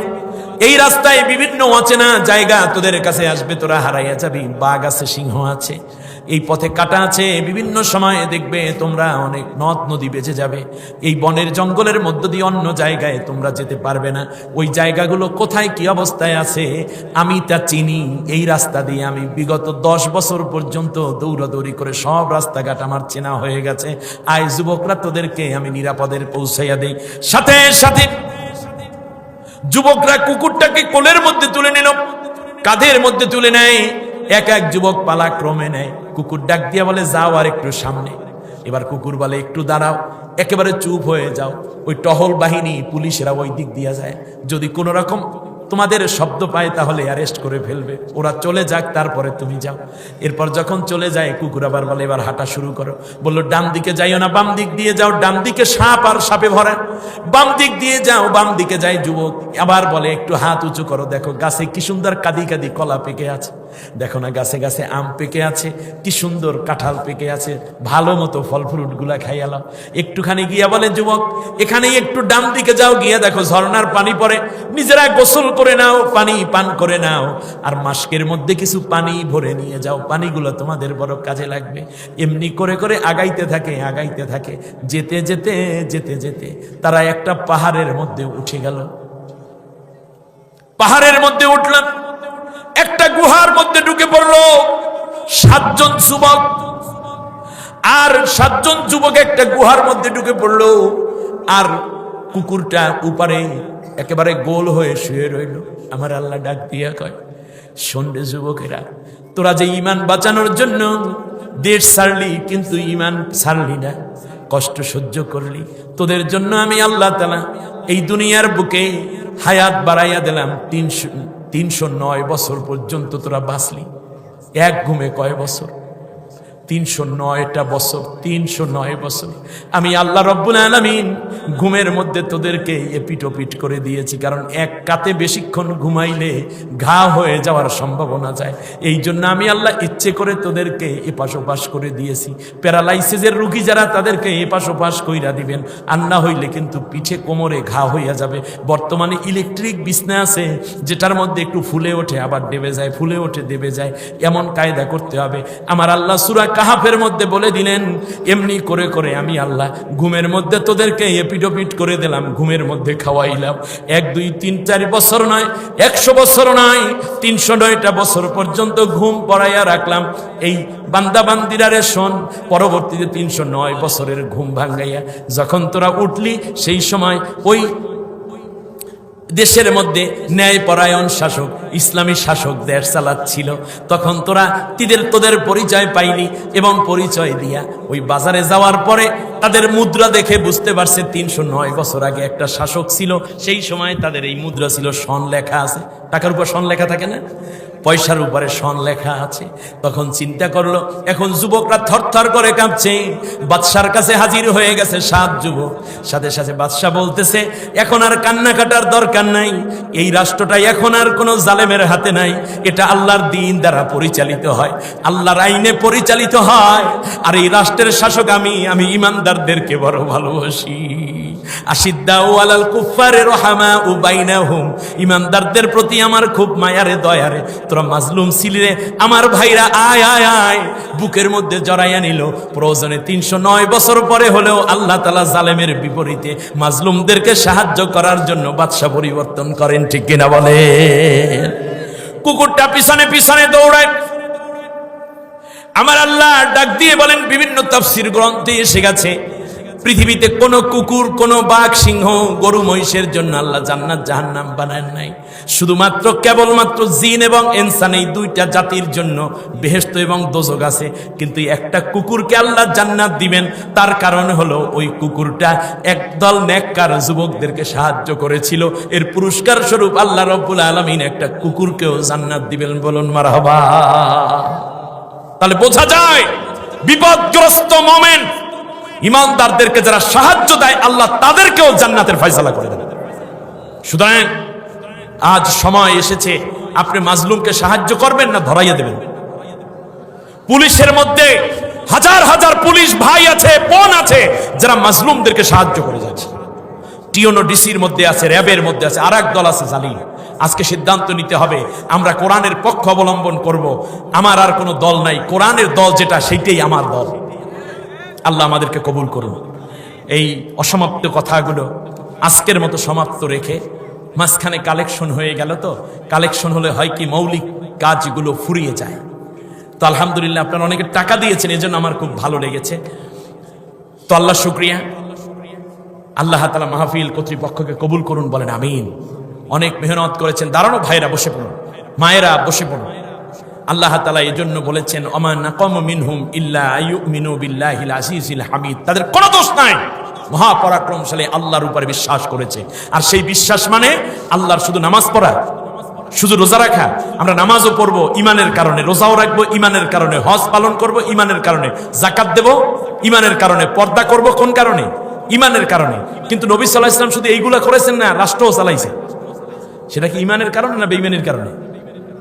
এই রাস্তায় বিভিন্ন অচেনা জায়গা তোদের কাছে আসবে, তোরা হারাইয়া যাবি। বাঘ আছে, সিংহ আছে, এই পথে কাটা আছে, বিভিন্ন সময়ে দেখবে তোমরা অনেক নদ নদী বেঁচে যাবে। এই বনের জঙ্গলের মধ্য দিয়ে অন্য জায়গায় তোমরা যেতে পারবে না। ওই জায়গাগুলো কোথায় কি অবস্থায় আছে আমি তা চিনি। এই রাস্তা দিয়ে আমি বিগত 10 বছর পর্যন্ত দৌড়াদৌড়ি করে সব রাস্তাঘাট আমার চেনা হয়ে গেছে। আয় যুবকরা, তোদেরকে আমি নিরাপদে পৌঁছাইয়া দেই। সাথে সাথে যুবকরা কুকুরটাকে কোলের মধ্যে তুলে নিল, কাঁধের মধ্যে তুলে নেয়। এক এক যুবক পালাক্রমে নেয়। কুকুর ডাক দিয়া বলে, যাও আর একটু সামনে। এবার কুকুর বলে, একটু দাঁড়াও, একেবারে চুপ হয়ে যাও। ওই টহল বাহিনী পুলিশেরা ওই দিক দিয়া যায়, যদি কোনো রকম তোমাদের শব্দ পায় তাহলে অ্যারেস্ট করে ফেলবে। ওরা চলে যাক, তারপরে তুমি যাও। এরপর যখন চলে যায়, কুকুর আবার বলে, এবার হাঁটা শুরু করো। বললো, ডান দিকে যাইও না, বাম দিক দিয়ে যাও। ডান দিকে সাপ আর সাপে ভরা, বাম দিক দিয়ে যাও। বাম দিকে যায় যুবক। আবার বলে, একটু হাত উঁচু করো, দেখো গাছে কি সুন্দর কাঁদি কাঁদি কলা পেকে আছে, দেখো না গাছে গাছে আম পেকে আছে, কি সুন্দর কাঁঠাল পেকে আছে, ভালো মতো ফল ফ্রুট গুলা খাইয়ালাম। একটুখানি গিয়া বলে, যুবক এখানেই একটু ডান দিকে যাও, গিয়া দেখো ঝর্ণার পানি পড়ে, নিজেরা গোসল করে নাও, পানি পান করে নাও, আর মাস্কের মধ্যে কিছু পানি ভরে নিয়ে যাও, পানিগুলো তোমাদের বড় কাজে লাগবে। এমনি করে করে আগাইতে থাকে, আগাইতে থাকে। যেতে যেতে যেতে যেতে তারা একটা পাহাড়ের মধ্যে উঠে গেল। পাহাড়ের মধ্যে উঠলাম, একটা গুহার মধ্যে ঢুকে পড়লো 7 জন যুবক। আর 7 জন যুবক একটা গুহার মধ্যে ঢুকে পড়লো, আর কুকুরটা উপরে একেবারে গোল হয়ে শুয়ে রইল। আমার আল্লাহ ডাক দিয়া কয়, শোন রে যুবকেরা, তোরা যে ঈমান বাঁচানোর জন্য দেশ ছাড়লি, কিন্তু ঈমান ছাড়লি না, কষ্ট সহ্য করলি, তোদের জন্য আমি আল্লাহ তাআলা এই দুনিয়ার বুকে হায়াত বাড়াইয়া দিলাম। 309 বছর পর্যন্ত তোরা বাঁচলি। এক ঘুমে কয় বছর? 309টা বছর, 309 বছর আমি আল্লাহ রব্বুল আলামিন ঘুমের মধ্যে তোদেরকে এপিটোপিট করে দিয়েছি। কারণ এক কাতে বেশিক্ষণ ঘুমাইলে ঘা হয়ে যাওয়ার সম্ভাবনা যায়। এই জন্য আমি আল্লাহ ইচ্ছে করে তোদেরকে এপাশ ওপাশ করে দিয়েছি। প্যারালাইসিসের রোগী যারা, তাদেরকে এপাশ ওপাশ কইরা দিবেন, আর না হইলে কিন্তু পিঠে কোমরে ঘা হইয়া যাবে। বর্তমানে ইলেকট্রিক বিছনা আছে, যেটার মধ্যে একটু ফুলে ওঠে আবার দেবে যায়, ফুলে ওঠে দেবে যায়, এমন কায়দা করতে হবে। আমার আল্লাহ সূরা কাহাফের মধ্যে বলে দিলেন, এমনি করে করে আমি আল্লাহ ঘুমের মধ্যে তোদেরকে এপিটোপিট করে দিলাম, ঘুমের মধ্যে খাওয়াইলাম। 1 2 3 4 বছর নয়, 100 বছর নয়, 309টা বছর পর্যন্ত ঘুম পড়াইয়া রাখলাম। এই বান্দা বান্দিরা রে শোন, পরবর্তীতে 309 বছরের ঘুম ভাঙ্গাইয়া যখন তোরা উঠলি, সেই সময় ওই দেশের মধ্যে ন্যায়পরায়ণ শাসক, ইসলামী শাসক দেশ চালাচ্ছিল। তখন তোরা তোদের পরিচয় পাইলি, এবং পরিচয় দিয়া ওই বাজারে যাওয়ার পরে তাদের মুদ্রা দেখে বুঝতে পারছে 309 বছর আগে একটা শাসক ছিল। সেই সময় তাদের এই মুদ্রা ছিল, সন লেখা আছে, টাকার উপর সন লেখা থাকে না? পয়সার উপরে সন লেখা আছে। তখন চিন্তা করলো, এখন যুবকরা থরথর করে কাঁপছে। বাদশার কাছে হাজির হয়ে গেছে 7 যুবক। সাথে সাথে বাদশা বলতেছে, এখন আর কান্না কাটার দরকার নাই, এই রাষ্ট্রটা এখন আর কোনো জালেমের হাতে নাই, এটা আল্লাহর দ্বীন দ্বারা পরিচালিত হয়, আল্লাহর আইনে পরিচালিত হয়। আর এই রাষ্ট্রের শাসক আমি ইমানদারদেরকে বড় ভালোবাসি। আশিদ্দাউ আলাল কুফারে রহামাউ বাইনাহুম, ইমানদারদের প্রতি আমার খুব মায়ারে দয়ারে। তোরা মাজলুম ছিলিরে, আমার ভাইরা আয় আয় আয়, বুকের মধ্যে জড়াইয়া নিল। প্রয়োজনে 309 বছর পরে হলেও আল্লাহ তাআলা জালেমের বিপরীতে মাজলুমদেরকে সাহায্য করার জন্য বাদশা পরিবর্তন করেন, ঠিক কিনা বলে? কুকুরটা পিছনে পিছনে দৌড়ায়। আমার আল্লাহ ডাক দিয়ে বলেন, বিভিন্ন তাফসীর গ্রন্থে এসে গেছে, পৃথিবীতে কোন কুকুর, কোন বাঘ, সিংহ, গরু, মহিষের জন্য আল্লাহ জান্নাত জাহান্নাম বানায় নাই। শুধুমাত্র কেবলমাত্র জিন এবং ইনসান, এই 2টা জাতির জন্য বেহেশত এবং দোজখ আছে। কিন্তু একটা কুকুরকে আল্লাহ জান্নাত দিবেন, তার কারণ হলো ওই কুকুরটা একদল নেককার যুবকদেরকে সাহায্য করেছিল। এর পুরস্কার স্বরূপ আল্লাহ রাব্বুল আলামিন একটা কুকুরকেও জান্নাত দিবেন। বলুন মারহাবা। তাহলে বোঝা যায়, বিপদগ্রস্ত মোমেন ইমানদারদেরকে যারা সাহায্য দেয়, আল্লাহ তাদেরকেও জান্নাতের ফয়সালা করে দেন। সুতরাং আজ সময় এসেছে, আপনি মাজলুমকে সাহায্য করবেন না ধরাইয়া দেবেন। পুলিশের মধ্যে হাজার হাজার পুলিশ ভাই আছে, বোন আছে, যারা মাজলুমদেরকে সাহায্য করে যাচ্ছে। টিওনো ডিসির মধ্যে আছে, র্যাবের মধ্যে আছে, আর এক দল আছে জালিম। আজকে সিদ্ধান্ত নিতে হবে, আমরা কোরআনের পক্ষ অবলম্বন করব। আমার আর কোনো দল নাই, কোরআনের দল যেটা সেইটাই আমার দল। আল্লাহ আমাদেরকে কবুল করুন। এই অসমাপ্ত কথাগুলো আজকের মতো সমাপ্ত রেখে, মাঝখানে কালেকশন হয়ে গেল। তো কালেকশন হলে হয় কি, মৌলিক কাজগুলো ফুরিয়ে যায়। তো আলহামদুলিল্লাহ, আপনারা অনেকে টাকা দিয়েছেন, এজন্য আমার খুব ভালো লেগেছে। তো আল্লাহ শুকরিয়া। আল্লাহ তাআলা মাহফিল কর্তৃপক্ষকে কবুল করুন, বলেন আমিন। অনেক মেহনত করেছেন। দাঁড়ানো ভাইরা বসে পড়ুন, মায়েরা বসে পড়ুন। আল্লাহ তাআলা এই জন্য বলেছেন, ওমা নাকামু মিনহুম ইল্লা আইয়ুমিনু বিল্লাহিল আজিজিল হামিদ। তাদের কোনো দোষ নাই, মহাপরাক্রমশালী আল্লাহর উপরে বিশ্বাস করেছে। আর সেই বিশ্বাস মানে আল্লাহর শুধু নামাজ পড়া, শুধু রোজা রাখা। আমরা নামাজও পড়বো ইমানের কারণে, রোজাও রাখবো ইমানের কারণে, হজ পালন করব ইমানের কারণে, যাকাত দেব ইমানের কারণে, পর্দা করব কোন কারণে? ইমানের কারণে। কিন্তু নবী সাল্লাল্লাহু আলাইহি ওয়াসাল্লাম শুধু এইগুলা করেছেন না, রাষ্ট্রও চালাইছে। সেটা কি ইমানের কারণে না বেঈমানের কারণে?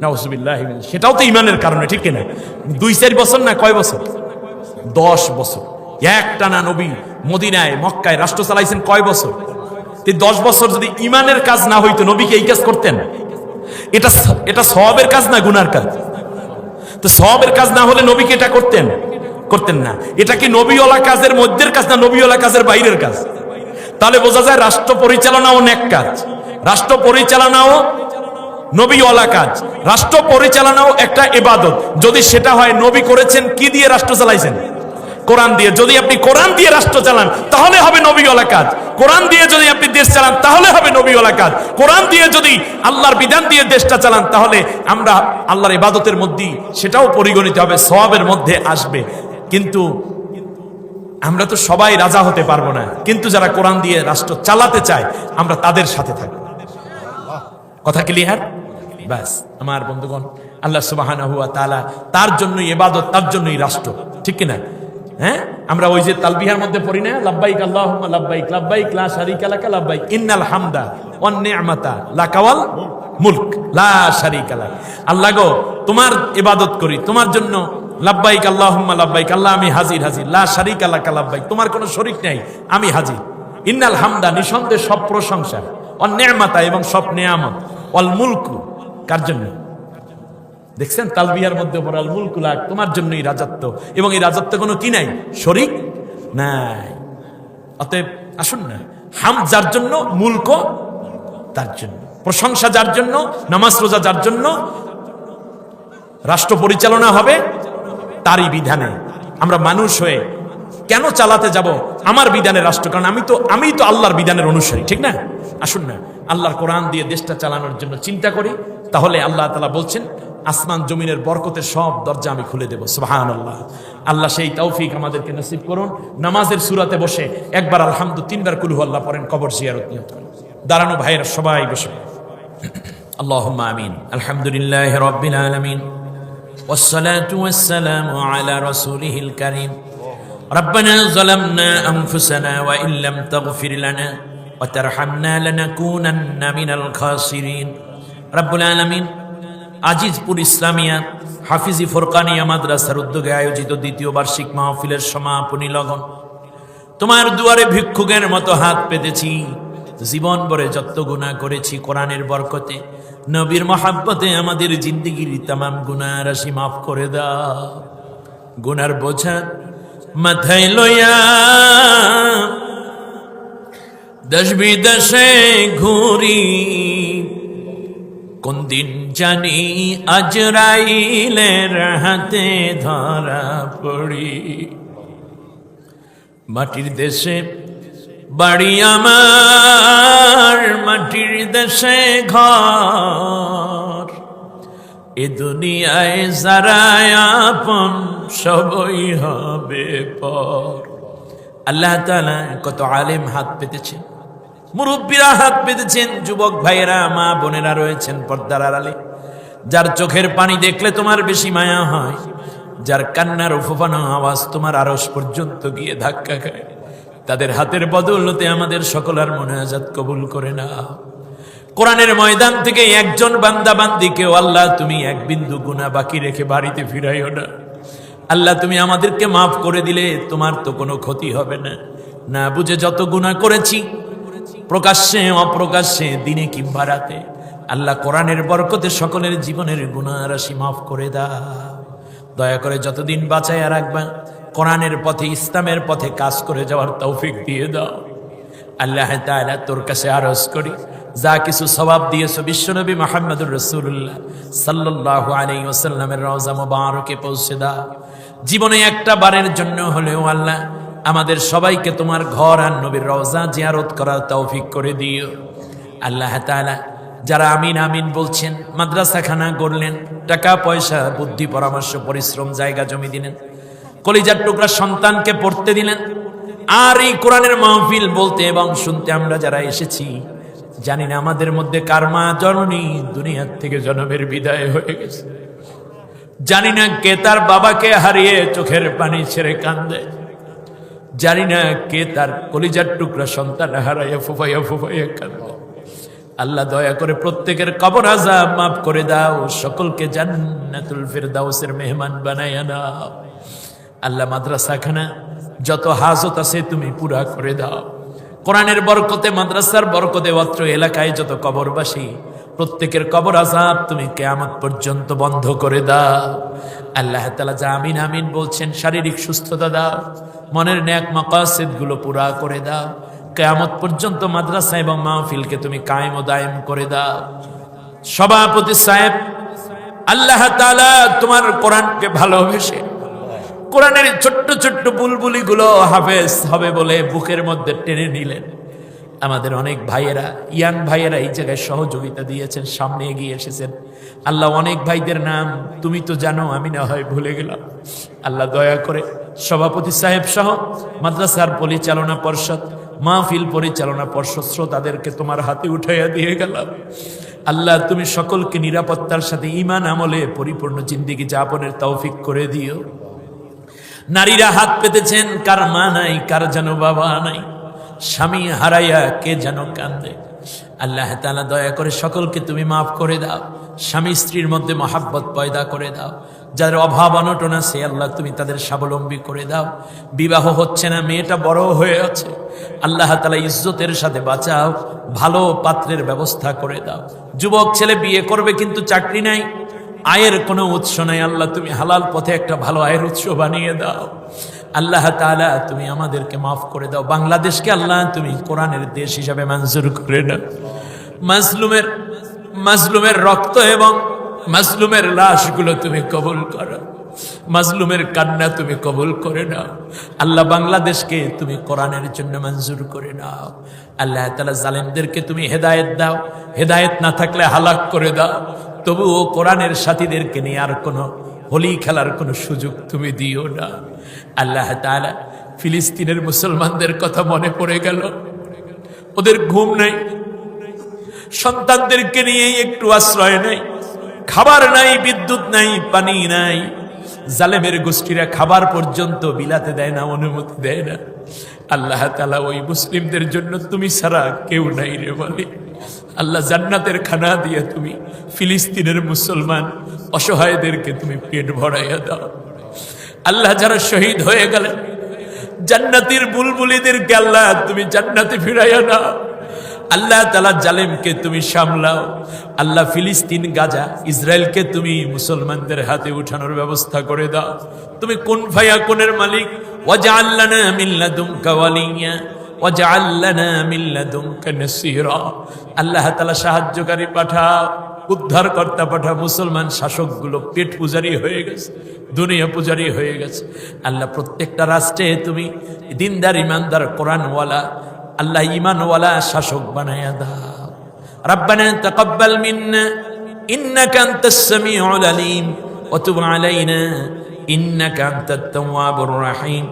নাউযুবিল্লাহ, সেটাও তো ইমানের কারণে, ঠিক কিনা? 2-4 বছর না, কয় বছর? 10 বছর একটানা নবী মদিনায় মক্কায় রাষ্ট্র চালাইছেন। কয় বছর? 10 বছর যদি ইমানের কাজ না হইতো, নবীকে এই কাজ করতেন? এটা সওয়াবের কাজ না গুনার কাজ? তো সওয়াবের কাজ না হলে নবীকে এটা করতেন না। এটা কি নবীওয়ালা কাজের মধ্যের কাজ না নবীওয়ালা কাজের বাইরের কাজ? তাহলে বোঝা যায় রাষ্ট্র পরিচালনাও নেক কাজ, রাষ্ট্র পরিচালনাও নবীওয়ালা কাজ, রাষ্ট্র পরিচালনাও একটা ইবাদত। যদি সেটা হয়, নবী করেছেন কি দিয়ে রাষ্ট্র চালাইছেন? কোরআন দিয়ে। যদি আপনি কোরআন দিয়ে রাষ্ট্র চালান তাহলে হবে নবীওয়ালা কাজ। কোরআন দিয়ে যদি আপনি দেশ চালান তাহলে হবে নবীওয়ালা কাজ। কোরআন দিয়ে যদি আল্লাহর বিধান দিয়ে দেশটা চালান তাহলে আমরা আল্লাহর ইবাদতের মধ্যেই সেটাও পরিগণিত হবে, সওয়াবের মধ্যে আসবে। কিন্তু আমরা তো সবাই রাজা হতে পারবো না, কিন্তু যারা কোরআন দিয়ে রাষ্ট্র চালাতে চায় আমরা তাদের সাথে থাকবো। কথা ক্লিয়ার? ব্যাস আমার বন্ধুগণ, আল্লাহ সুবহানাহু ওয়া তাআলা তার জন্যই ইবাদত, তার জন্যই রাষ্ট্র, ঠিক কিনা? হ্যাঁ, আমরা ওই যে তালবিহার মধ্যে পড়ি না, লাব্বাইক আল্লাহুম্মা লাব্বাইক, লাব্বাইক লা শারীকা লাকা লাব্বাইক, ইন্নাল হামদা ওয়ান নি'মাতা লাকা ওয়াল মুলক লা শারীকা লাক। আল্লাহ গো, তোমার ইবাদত করি, তোমার জন্য লাব্বাইক আল্লাহুম্মা লাব্বাইক, আল্লাহ আমি হাজির হাজির, লা শারীকা লাকা লাব্বাইক, তোমার কোনো শরীক নাই, আমি হাজির। ইন্নাল হামদা, নিঃসন্দেহে সব প্রশংসা, ওয়ান নি'মাতা, এবং সব নিয়ামত, ওয়াল মুলকু, কার জন্য? দেখছেন তালবিয়ার মধ্যে পড়াল মুলকু লাক, তোমার জন্যই রাজত্ব, এবং এই রাজত্ব কোনো কি নাই? শরীক নাই। অতএব আসুন না, হামদ যার জন্য, মুলক তার জন্য, প্রশংসা যার জন্য, নামাজ রোজা যার জন্য, রাষ্ট্র পরিচালনা হবে তারই বিধানে। আমরা মানুষ হয়ে কেন চালাতে যাব আমার বিধানের রাষ্ট্র? কারণ আমি তো আল্লাহর বিধানের অনুসারী, ঠিক না? আসুন না আল্লাহর কোরআন দিয়ে দেশটা চালানোর জন্য চিন্তা করি, তাহলে আল্লাহ তাআলা বলছেন আসমান জমিনের বরকতের সব দরজা আমি খুলে দেব। সুবহানাল্লাহ। আল্লাহ সেই তৌফিক আমাদেরকে নসিব করুন। নামাজের সূরাতে বসে একবার আলহামদু, 3 বার কুল হু আল্লাহ পড়েন, কবর জিয়ারত নিয়ত করেন। দাঁড়ানো ভাইয়েরা সবাই বসে। اللهم آمين. الحمد لله رب العالمين والصلاة والسلام على رسوله الكريم. ربنا ظلمنا أنفسنا وإن لم تغفر لنا وترحمنا لنكونن من الخاسرين. رب العالمين আজিজপুর ইসলামিয়া হাফিজি ফুরকানিয়া মাদ্রাসার উদ্যোগে আয়োজিত দ্বিতীয় বার্ষিক মাহফিলের সমাপনী লগন তোমার দুয়ারে ভিক্ষুকের মতো হাত পেতেছি। জীবন ভরে যত গুনাহ করেছি কোরআনের বরকতে নবীর মহাব্বতে আমাদের জিন্দেগির तमाम গুনাহ রাশি মাফ করে দাও। গুনার বোঝা মাথায় লইয়া দেশ বিদেশে ঘুরি, কোন দিন জানি আজরাইলের হাতে ধরা পড়ি। মাটির দেশে বাড়ি আমার, মাটির দেশে ঘর, এ দুনিয়ায় যারা আপন সবই হবে পর। আল্লাহ তাআলা কত আলেম হাত পেতেছেন, মুরব্বীরা হাত পেতেছেন, যুবক ভাইয়েরা মা বোনেরা রয়েছেন পর্দার আড়ালে। যার চোখের পানি দেখলে তোমার বেশি মায়া হয়, যার কান্নার উফানো আওয়াজ তোমার আরশ পর্যন্ত গিয়ে ধাক্কা খায়, তাদের হাতের বদৌলতে আমাদের সকলের মুনাজাত কবুল করে নাও। কোরআনের ময়দান থেকে একজন বান্দা বান্দিকেও আল্লাহ তুমি এক বিন্দু গুনাহ বাকি রেখে বাড়িতে ফিরাইও না। আল্লাহ তুমি আমাদেরকে মাফ করে দিলে তোমার তো কোনো ক্ষতি হবে না। না বুঝে যত গুনাহ করেছি প্রকাশ্যে অপ্রকাশ্যে, দিনে কিংবা রাতে, আল্লাহ কোরআনের বরকতে সকলের জীবনের গুনাহ রাশি মাফ করে দাও। দয়া করে যতদিন বাঁচাইয়া রাখবা কোরআনের পথে ইসলামের পথে কাজ করে যাওয়ার তৌফিক দিয়ে দাও। আল্লাহ তাআলা তোর কাছে আরজ করি, যা কিছু সওয়াব দিয়েছো বিশ্বনবী মুহাম্মদুর রাসূলুল্লাহ সাল্লাল্লাহু আলাইহি ওয়াসাল্লামের রওজা মুবারকে পৌঁছে দাও। জীবনে একটা বারের জন্য হলেও আল্লাহ আমাদের সবাইকে তোমার ঘর আর নবীর রওজা জিয়ারত করার তৌফিক করে দিও। আল্লাহ তাআলা যারা আমিন আমিন বলছেন, মাদ্রাসাখানা গড়লেন, টাকা পয়সা বুদ্ধি পরামর্শ পরিশ্রম জায়গা জমি দিলেন, কলিজার টুকরা সন্তানকে পড়তে দিলেন, আর এই কোরআনের মাহফিল বলতে এবং শুনতে আমরা যারা এসেছি, জানি না আমাদের মধ্যে কার মা জননী দুনিয়ার থেকে জনমের বিদায় হয়ে গেছে, জানি না কে তার বাবাকে হারিয়ে চোখের পানি ছেড়ে কান্দে, জানি না কে তার কলিজার টুকরা সন্তান হারাইয়া ফুফাইয়া ফুফাইয়া কান্দে। আল্লাহ দয়া করে প্রত্যেকের কবর আযাব মাফ করে দাও, সকলকে জান্নাতুল ফিরদাউসের মেহমান বানায়া নাও। আল্লাহ মাদ্রাসাখানা যত হাজত আছে তুমি পুরা করে দাও। কোরআনের বরকতে মাদ্রাসার বরকতে অত্র এলাকায় যত কবরবাসী প্রত্যেকের কবর আযাব তুমি কিয়ামত পর্যন্ত বন্ধ করে দাও। আল্লাহ তাআলা যা আমিন আমিন বলছেন শারীরিক সুস্থতা দাও, মনের নেক মাকাসিদ গুলো পুরা করে দাও। কিয়ামত পর্যন্ত মাদ্রাসা এবং মাহফিলকে তুমি কায়েম ও দায়েম করে দাও। সভাপতি সাহেব আল্লাহ তাআলা তোমার কোরআনকে ভালোবেসে কোরআনের ছোট্ট ছোট্ট বুলবুলি গুলো হাফেজ হবে বলে বুকের মধ্যে টেনে নিলেন। আমাদের অনেক ভাইয়েরা, ইয়াং ভাইয়েরা এই জায়গায় সহযোগিতা দিয়েছেন, সামনে এগিয়ে এসেছেন। আল্লাহ অনেক ভাইদের নাম তুমি তো জানো, আমি না হয় ভুলে গেলাম। আল্লাহ দয়া করে সভাপতি সাহেব সহ মাদ্রাসার পরিচালনা পর্ষদ, মাহফিল পরিচালনা পর্ষদ তাদেরকে তোমার হাতে উঠাইয়া দিয়ে গেলাম। আল্লাহ তুমি সকলকে নিরাপত্তার সাথে ঈমান আমলে পরিপূর্ণ জিন্দেগি যাপনের তৌফিক করে দিও। নারীরা হাত পেতেছেন, কার মা নাই, কার যেন বাবা নাই, স্বামী হারাইয়া কে যেন কান্দে। আল্লাহ তাআলা দয়া করে সকলকে তুমি মাফ করে দাও। স্বামী স্ত্রীর মধ্যে মহাব্বত পয়দা করে দাও। যাদের অভাব অনটন আছে আল্লাহ তুমি তাদের স্বাবলম্বী করে দাও। বিবাহ হচ্ছে না, মেয়েটা বড় হয়ে আছে, আল্লাহ তাআলা ইজ্জতের সাথে বাঁচাও, ভালো পাত্রের ব্যবস্থা করে দাও। যুবক ছেলে বিয়ে করবে কিন্তু চাকরি নাই, আয়ের কোনো উৎস নাই, আল্লাহ তুমি হালাল পথে একটা ভালো আয়ের উৎস বানিয়ে দাও। আল্লাহ তাআলা তুমি আমাদেরকে মাফ করে দাও। বাংলাদেশকে আল্লাহ তুমি কোরআনের দেশ হিসাবে মঞ্জুর করে নাও। মাজলুমের রক্ত এবং মাজলুমের লাশগুলো তুমি কবুল করো, মাজলুমের কান্না তুমি কবুল করে নাও। আল্লাহ বাংলাদেশকে তুমি কোরআনের জন্য মঞ্জুর করে নাও। আল্লাহ তাআলা জালেমদেরকে তুমি হেদায়েত দাও, হেদায়েত না থাকলে হালাক করে দাও। তবুও কোরআনের সাথীদেরকে নিয়ে আর কোনো হোলি খেলার কোনো সুযোগ তুমি দিও না। আল্লাহ তাআলা ফিলিস্তিনের মুসলমানদের কথা মনে পড়ে গেল, ওদের ঘুম নাই, সন্তানদেরকে নিয়ে একটু আশ্রয় নাই, খাবার নাই, বিদ্যুৎ নাই, পানি নাই। জালেমের গোষ্ঠীরা খাবার পর্যন্ত বিলাতে দেয় না, অনুমতি দেয় না। আল্লাহ তাআলা ওই মুসলিমদের জন্য তুমি ছাড়া কেউ নাই রে বলে। আল্লাহ জান্নাতের খানা দিয়ে তুমি ফিলিস্তিনের মুসলমান অসহায়দেরকে তুমি পেট ভরাইয়া দাও। আল্লাহ যারা শহীদ হয়ে গেলেন জান্নাতের বুলবুলিদেরকে আল্লাহ তুমি জান্নাতে ফিরাইয়া দাও। আল্লাহ তাআলা জালেমকে তুমি সামলাও। আল্লাহ ফিলিস্তিন, গাজা, ইসরায়েলকে তুমি মুসলমানদের হাতে উঠানোর ব্যবস্থা করে দাও। তুমি কুন ফায়াকুনের মালিক। ওয়াজআল লানা মিন লাদুনকা ওয়ালিয়্যা ওয়াজআল লানা মিন লাদুনকা নাসীরা। আল্লাহ তাআলা সাহায্যকারী পাঠাও, উদ্ধারকর্তা পাঠাও। মুসলমান শাসকগুলো পেট পূজারি হয়ে গেছে, দুনিয়া পূজারি হয়ে গেছে। আল্লাহ প্রত্যেকটা রাষ্ট্রে তুমি দিনদার, ইমানদার, কোরআনওয়ালা, আল্লাহ ঈমানওয়ালা শাসক বানায়া দাও। রব্বানা তাকাব্বাল মিন্না ইন্নাকা আনতাস সামিউল আলিম ওয়া তুব আলাইনা ইন্নাকা আনতাত তাওয়াবুর রহিম।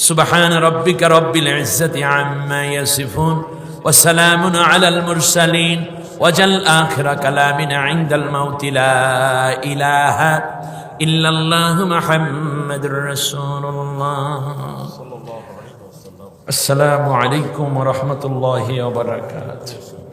সুবহান রাব্বিকা রাব্বিল ইজ্জাতি আম্মা ইয়াসিফুন ওয়া সালামুন আলাল মুরসালিন ওয়াজাল আখিরা কালামিনা ইনদাল মাউতি লা ইলাহা ইল্লাল্লাহু মুহাম্মাদুর রাসূলুল্লাহ। আসসালামু আলাইকুম ওয়া রাহমাতুল্লাহি ওয়া বারাকাতুহু।